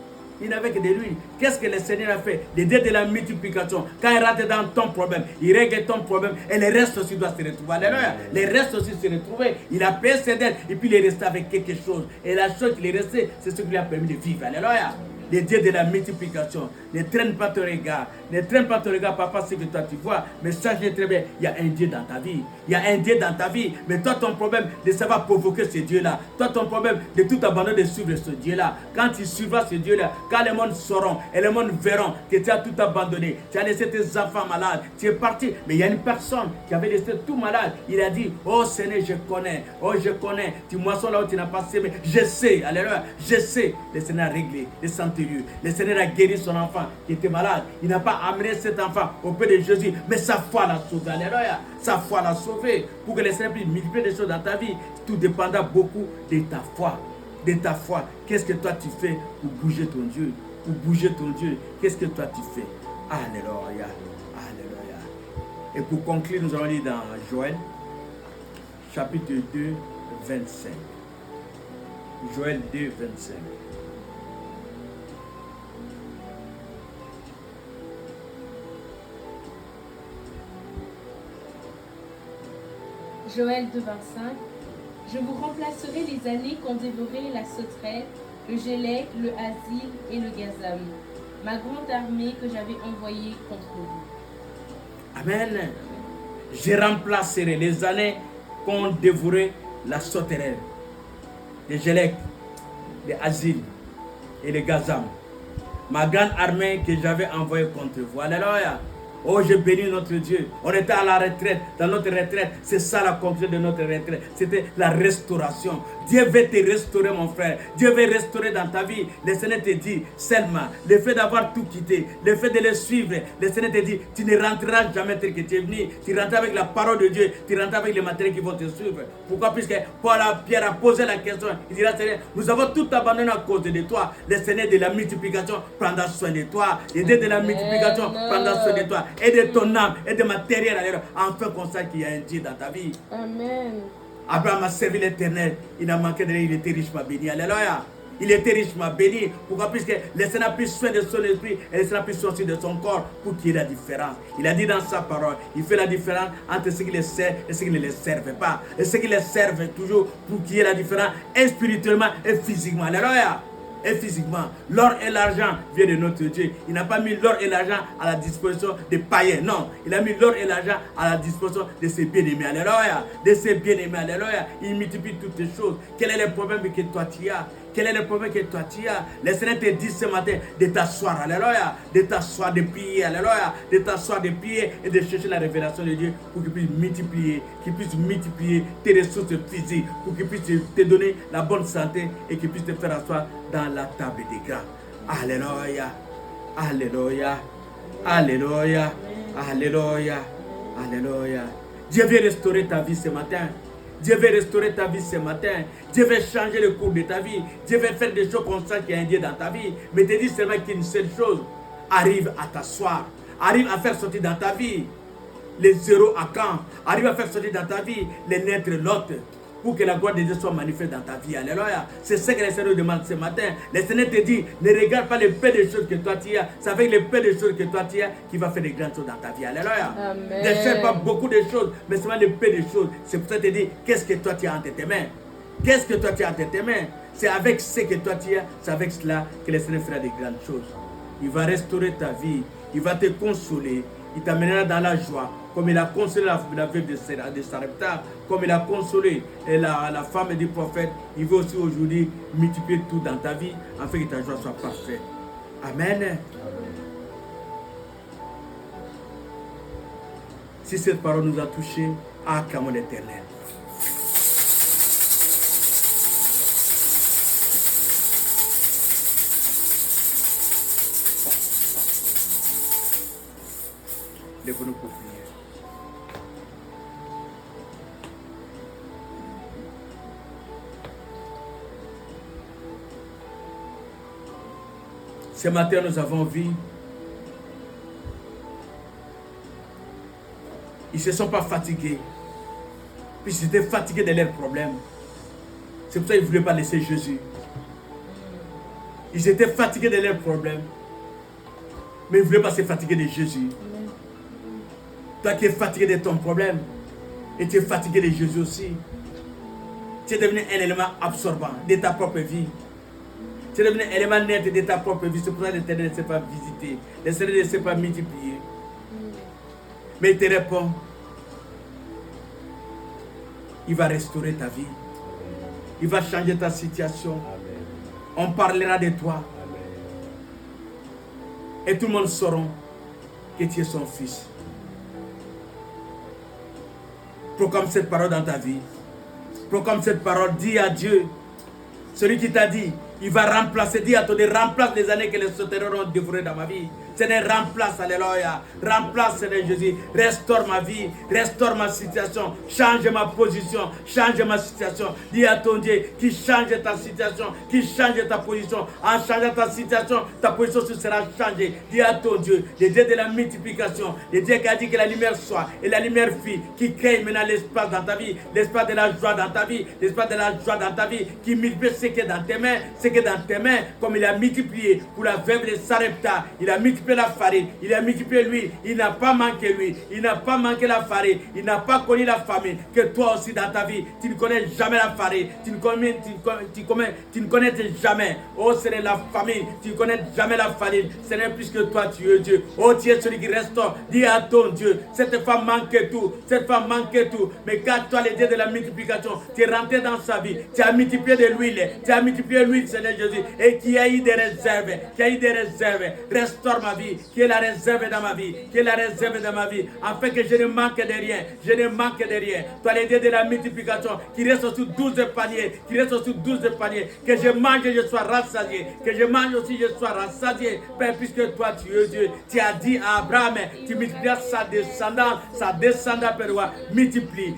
Il n'avait que de l'huile. Qu'est-ce que le Seigneur a fait? Le Dieu de la multiplication. Quand il rentre dans ton problème, il règle ton problème et le reste aussi doit se retrouver. Alléluia. Le reste aussi se retrouver. Il a payé ses dettes et puis il est resté avec quelque chose. Et la chose qu'il est resté, c'est ce qui lui a permis de vivre. Alléluia. le Dieu de la multiplication. Ne traîne pas ton regard. Ne traîne pas ton regard par rapport à ce que toi tu vois. Mais sache très bien, il y a un Dieu dans ta vie. Il y a un Dieu dans ta vie. Mais toi, ton problème de savoir provoquer ce Dieu-là. Toi, ton problème de tout abandonner de suivre ce Dieu-là. Quand tu suivras ce Dieu-là, quand les mondes sauront et les mondes verront que tu as tout abandonné, tu as laissé tes enfants malades, tu es parti. Mais il y a une personne qui avait laissé tout malade. Il a dit, oh Seigneur, je connais. Oh, je connais. Tu moissons là où tu n'as pas semé. Je sais. Alléluia. Je sais. Le Seigneur a réglé les centurions. Le Seigneur a guéri son enfant qui était malade. Il n'a pas amené cet enfant auprès de Jésus, mais sa foi l'a sauvé. Alléluia. Sa foi l'a sauvé. Pour que le Seigneur puisse multiplier des choses dans ta vie, tout dépendra beaucoup de ta foi. De ta foi. Qu'est-ce que toi tu fais pour bouger ton Dieu? Pour bouger ton Dieu, qu'est-ce que toi tu fais? Alléluia. Alléluia. Et pour conclure, nous allons lire dans Joël, chapitre 2, 25. Joël 2, 25. Joël 2, 25. Je vous remplacerai les années qu'ont dévoré la sauterelle, le gélec, le asile et le gazam, ma grande armée que j'avais envoyée contre vous. Amen. Je remplacerai les années qu'ont dévoré la sauterelle, les gélec, les asiles et les gazam, ma grande armée que j'avais envoyée contre vous. Alléluia. Oh, je bénis notre Dieu. On était à la retraite. Dans notre retraite, c'est ça la conclusion de notre retraite. C'était la restauration. Dieu veut te restaurer, mon frère. Dieu veut restaurer dans ta vie. Le Seigneur te dit, seulement, le fait d'avoir tout quitté, le fait de le suivre, le Seigneur te dit, tu ne rentreras jamais tel que tu es venu. Tu rentres avec la parole de Dieu. Tu rentres avec les matériels qui vont te suivre. Pourquoi? Puisque Pierre a posé la question. Il dira, Seigneur, nous avons tout abandonné à cause de toi. Le Seigneur de la multiplication prendra soin de toi. Le Dieu de la multiplication prendra soin de toi. Et de ton âme, et de matériel, enfin qu'on sache qu'il y a un Dieu dans ta vie. Amen. Abraham a servi l'Éternel, il n'a manqué de rien, il était richement béni. Alléluia. Il était richement béni. Pourquoi? Puisque le Seigneur a pris soin de son esprit et le Seigneur a pris soin aussi de son corps pour qu'il y ait la différence. Il a dit dans sa parole, il fait la différence entre ce qui les sert et ce qui ne les servent pas. Et ce qui les servent toujours pour qu'il y ait la différence et spirituellement et physiquement. Alléluia. Et physiquement, l'or et l'argent viennent de notre Dieu. Il n'a pas mis l'or et l'argent à la disposition des païens. Non, il a mis l'or et l'argent à la disposition de ses bien-aimés. Alléluia. De ses bien-aimés. Alléluia. Il multiplie toutes les choses. Quel est le problème que toi tu as? Quel est le problème que toi tu as? Le Seigneur te dit ce matin de t'asseoir. Alléluia. De t'asseoir, de prier. Alléluia. De t'asseoir, de prier et de chercher la révélation de Dieu pour qu'il puisse multiplier tes ressources physiques, pour qu'il puisse te donner la bonne santé et qu'il puisse te faire asseoir dans la table des grands. Alléluia. Alléluia. Alléluia. Alléluia. Alléluia. Dieu veut restaurer ta vie ce matin. Dieu veut restaurer ta vie ce matin. Dieu veut changer le cours de ta vie. Dieu veut faire des choses comme ça qu'il y a un Dieu dans ta vie. Mais te dis seulement qu'une seule chose. Arrive à t'asseoir. Arrive à faire sortir dans ta vie les zéros à quand. Arrive à faire sortir dans ta vie les lettres l'autre. Pour que la gloire de Dieu soit manifeste dans ta vie. Alléluia. C'est ce que le Seigneur demande ce matin. Le Seigneur te dit, ne regarde pas les peu de choses que toi tu as. C'est avec les peu de choses que toi tu as qui va faire des grandes choses dans ta vie. Alléluia. Amen. Ne cherche pas beaucoup de choses, mais seulement les peu de choses. C'est pour ça que je te dis, qu'est-ce que toi tu as entre tes mains? Qu'est-ce que toi tu as entre tes mains? C'est avec ce que toi tu as, c'est avec cela que le Seigneur fera des grandes choses. Il va restaurer ta vie. Il va te consoler. Il t'amènera dans la joie. Comme il a consolé la veuve de Sarepta, comme il a consolé la femme du prophète, il veut aussi aujourd'hui multiplier tout dans ta vie, afin que ta joie soit parfaite. Amen. Si cette parole nous a touchés, acclamons l'Éternel. Lève-nous pour prier. Ce matin, nous avons vu, ils ne se sont pas fatigués, puisqu'ils étaient fatigués de leurs problèmes. C'est pour ça qu'ils ne voulaient pas laisser Jésus. Ils étaient fatigués de leurs problèmes, mais ils ne voulaient pas se fatiguer de Jésus. Toi qui es fatigué de ton problème, et tu es fatigué de Jésus aussi, tu es devenu un élément absorbant de ta propre vie. Tu es devenu élément net de ta propre vie. C'est pour ça que l'Éternel ne s'est pas visité. L'Éternel ne s'est pas multiplié. Mais il te répond. Il va restaurer ta vie. Il va changer ta situation. On parlera de toi. Et tout le monde saura que tu es son fils. Proclame cette parole dans ta vie. Proclame cette parole. Dis à Dieu. Celui qui t'a dit, il va remplacer. Dis à toi, remplace les années que les sauterelles ont dévorées dans ma vie. Seigneur, remplace, alléluia. Remplace, Seigneur Jésus. Restaure ma vie, restaure ma situation. Change ma position, change ma situation. Dis à ton Dieu qui change ta situation, qui change ta position. En changeant ta situation, ta position sera changée. Dis à ton Dieu, le Dieu de la multiplication, le Dieu qui a dit que la lumière soit et la lumière fit, qui crée maintenant l'espace dans ta vie, l'espace de la joie dans ta vie, l'espace de la joie dans ta vie, qui multiplie ce qui est dans tes mains, ce qui est dans tes mains, comme il a multiplié pour la veuve de Sarepta, il a multiplié la farine, il a multiplié lui, il n'a pas manqué lui, il n'a pas manqué la farine, il n'a pas connu la famine, que toi aussi dans ta vie, tu ne connais jamais la farine, tu ne connais jamais, oh Seigneur, la famine, tu ne connais jamais la farine, Seigneur, puisque toi tu es Dieu, oh tu es celui qui restaure, dis à ton Dieu, cette femme manquait tout, cette femme manquait tout, mais quand toi le Dieu de la multiplication, tu es rentré dans sa vie, tu as multiplié de l'huile, tu as multiplié l'huile, Seigneur Jésus, et qui a eu des réserves, restaure ma vie, qui est la réserve dans ma vie, qui est la réserve dans ma vie, afin que je ne manque de rien, je ne manque de rien. Toi, le Dieu de la multiplication, qui reste sur 12 paniers, qui reste sur 12 paniers, que je mange, je sois rassasié, que je mange aussi, je sois rassasié, Père, puisque toi, tu es Dieu, tu as dit à Abraham, tu multiplieras sa descendant, Père, multiplie,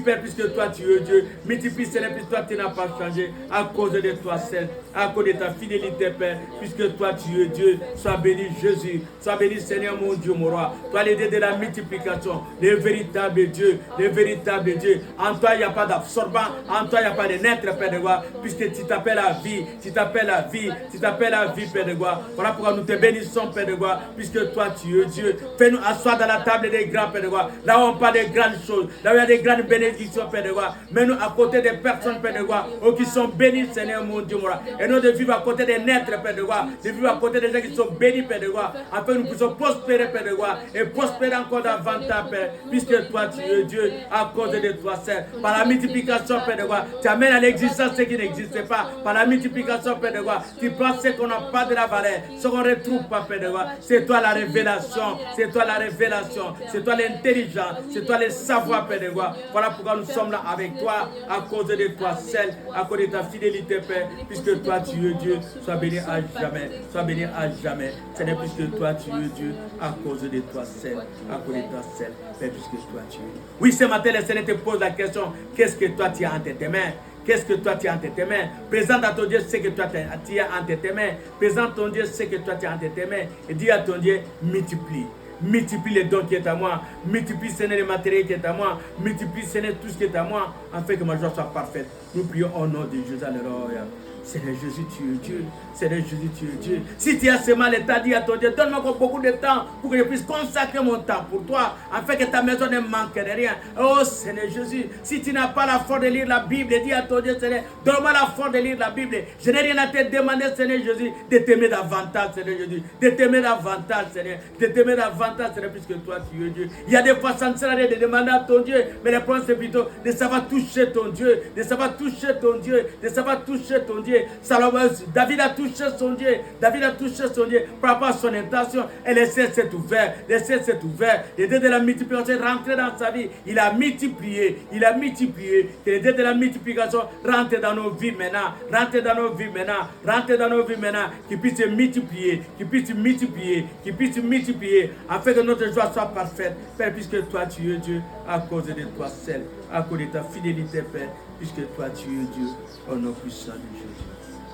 Père, puisque toi, tu es Dieu, multiplie, Seigneur, puisque toi, tu n'as pas changé, à cause de toi seul, à cause de ta fidélité, Père, puisque toi, tu es Dieu. Sois béni Jésus, sois béni Seigneur mon Dieu, mon roi. Toi le Dieu de la multiplication, le véritable Dieu, le véritable Dieu. En toi il n'y a pas d'absorbant, en toi il n'y a pas de naître, Père de gloire, puisque tu t'appelles la vie, tu t'appelles la vie, tu t'appelles la vie, Père de gloire. Voilà pourquoi nous te bénissons, Père de gloire, puisque toi tu es Dieu. Fais-nous asseoir dans la table des grands, Père de gloire, là où on parle de grandes choses, là où il y a des grandes bénédictions, Père de gloire. Mets-nous à côté des personnes, Père de gloire, qui sont bénies, Seigneur mon Dieu, mon roi. Et nous de vivre à côté des naîtres, Père de gloire, de vivre à côté des gens qui sont bénis, Père de gloire, afin que nous puissions prospérer, Père de gloire, et prospérer encore davantage, Père, puisque toi tu es Dieu, à cause de toi seul. Par la multiplication, Père de gloire, tu amènes à l'existence ce qui n'existe pas. Par la multiplication, Père de gloire, tu prends ce qu'on n'a pas de la valeur, ce qu'on ne retrouve pas, Père de gloire. C'est toi la révélation, c'est toi la révélation, c'est toi l'intelligence, c'est toi le savoir, Père de gloire. Voilà pourquoi nous sommes là avec toi, à cause de toi seul, à cause de ta fidélité, Père, puisque toi tu es Dieu. Sois béni à jamais, sois béni à jamais. Ce n'est puisque toi tu es Dieu, à cause de toi seul, à cause de toi seul, Père, puisque toi tu es. Oui, ce matin, le Seigneur te pose la question, qu'est-ce que toi tu as entre tes mains? Qu'est-ce que toi tu as entre tes mains? Présente à ton Dieu ce que toi tu as entre tes mains. Présente ton Dieu ce que toi tu as entre tes mains. Et dis à ton Dieu, multiplie. Multiplie les dons qui est à moi. Multiplie, Seigneur, les matériels qui est à moi. Multiplie, Seigneur, tout ce qui est à moi, afin que ma joie soit parfaite. Nous prions au nom de Jésus. Alléluia. Seigneur Jésus, tu es Dieu. Seigneur Jésus, tu es Dieu. Si tu as seulement l'état, dis à ton Dieu, donne-moi encore beaucoup de temps pour que je puisse consacrer mon temps pour toi, afin que ta maison ne manque de rien. Oh Seigneur Jésus, si tu n'as pas la force de lire la Bible, dis à ton Dieu, Seigneur, donne-moi la force de lire la Bible. Je n'ai rien à te demander, Seigneur Jésus, de t'aimer davantage, Seigneur Jésus. De t'aimer davantage, Seigneur. De t'aimer davantage, Seigneur, puisque toi, tu es Dieu. Il y a des fois, ça ne sert à rien de demander à ton Dieu, mais le problème, c'est plutôt de savoir toucher ton Dieu, de savoir toucher ton Dieu, de savoir toucher ton Dieu. Salomon, David a touché son Dieu, David a touché son Dieu par rapport à son intention, et le ciel s'est ouvert, le ciel s'est ouvert, le Dieu de la multiplication est rentré dans sa vie, il a multiplié, que le Dieu de la multiplication rentre dans nos vies maintenant, rentre dans nos vies maintenant, rentre dans nos vies maintenant, qu'il puisse multiplier, qu'il puisse multiplier, qu'il puisse multiplier, afin que notre joie soit parfaite, Père, puisque toi tu es Dieu, à cause de toi seul, à cause de ta fidélité, Père, puisque toi tu es Dieu, au nom puissant de Jésus.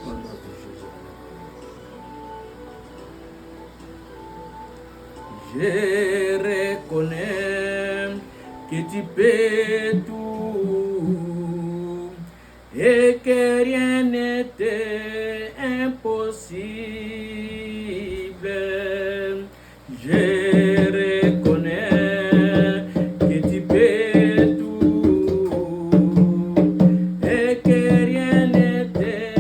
Au nom de Jésus. Je reconnais que tu peux tout et que rien n'était impossible. Je reconnais que tu peux tout et que rien n'était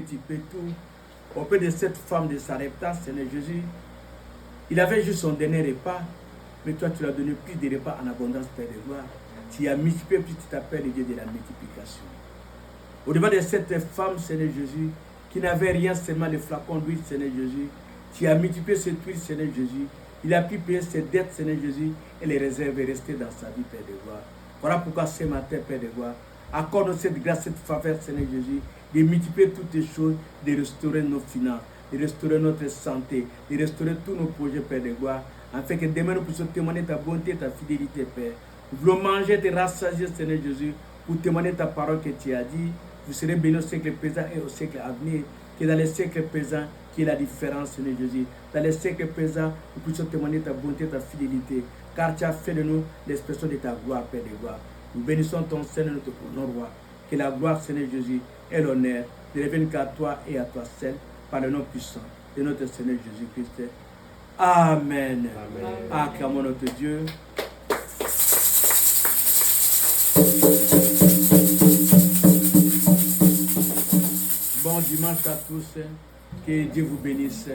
tu peux tout. Auprès de cette femme de Sarepta, Seigneur Jésus, il avait juste son dernier repas, mais toi tu lui as donné plus de repas en abondance, Père de gloire. Tu as multiplié, puis tu t'appelles le Dieu de la multiplication. Au-devant de cette femme, Seigneur Jésus, qui n'avait rien, seulement le flacon d'huile, Seigneur Jésus, tu as multiplié cette huile, Seigneur Jésus. Il a pu payer ses dettes, Seigneur Jésus, et les réserves et rester dans sa vie, Père de gloire. Voilà pourquoi ce matin, Père de gloire, accorde-nous cette grâce, cette faveur, Seigneur Jésus, de multiplier toutes les choses, de restaurer nos finances, de restaurer notre santé, de restaurer tous nos projets, Père de gloire, afin que demain nous puissions témoigner ta bonté, ta fidélité, Père. Nous voulons manger, te rassasier, Seigneur Jésus, pour témoigner ta parole que tu as dit. Vous serez bénis au siècle présent et au siècle à venir. Que dans les siècles présents, qu'il y ait la différence, Seigneur Jésus. Dans les siècles présents, nous puissions témoigner ta bonté, ta fidélité. Car tu as fait de nous l'expression de ta gloire, Père de gloire. Nous bénissons ton Seigneur, notre roi. Que la gloire, Seigneur Jésus, et l'honneur ne reviennent qu'à toi et à toi seul, par le nom puissant de notre Seigneur Jésus-Christ. Amen. Amen. Acclamons notre Dieu. Bon dimanche à tous. Que Dieu vous bénisse.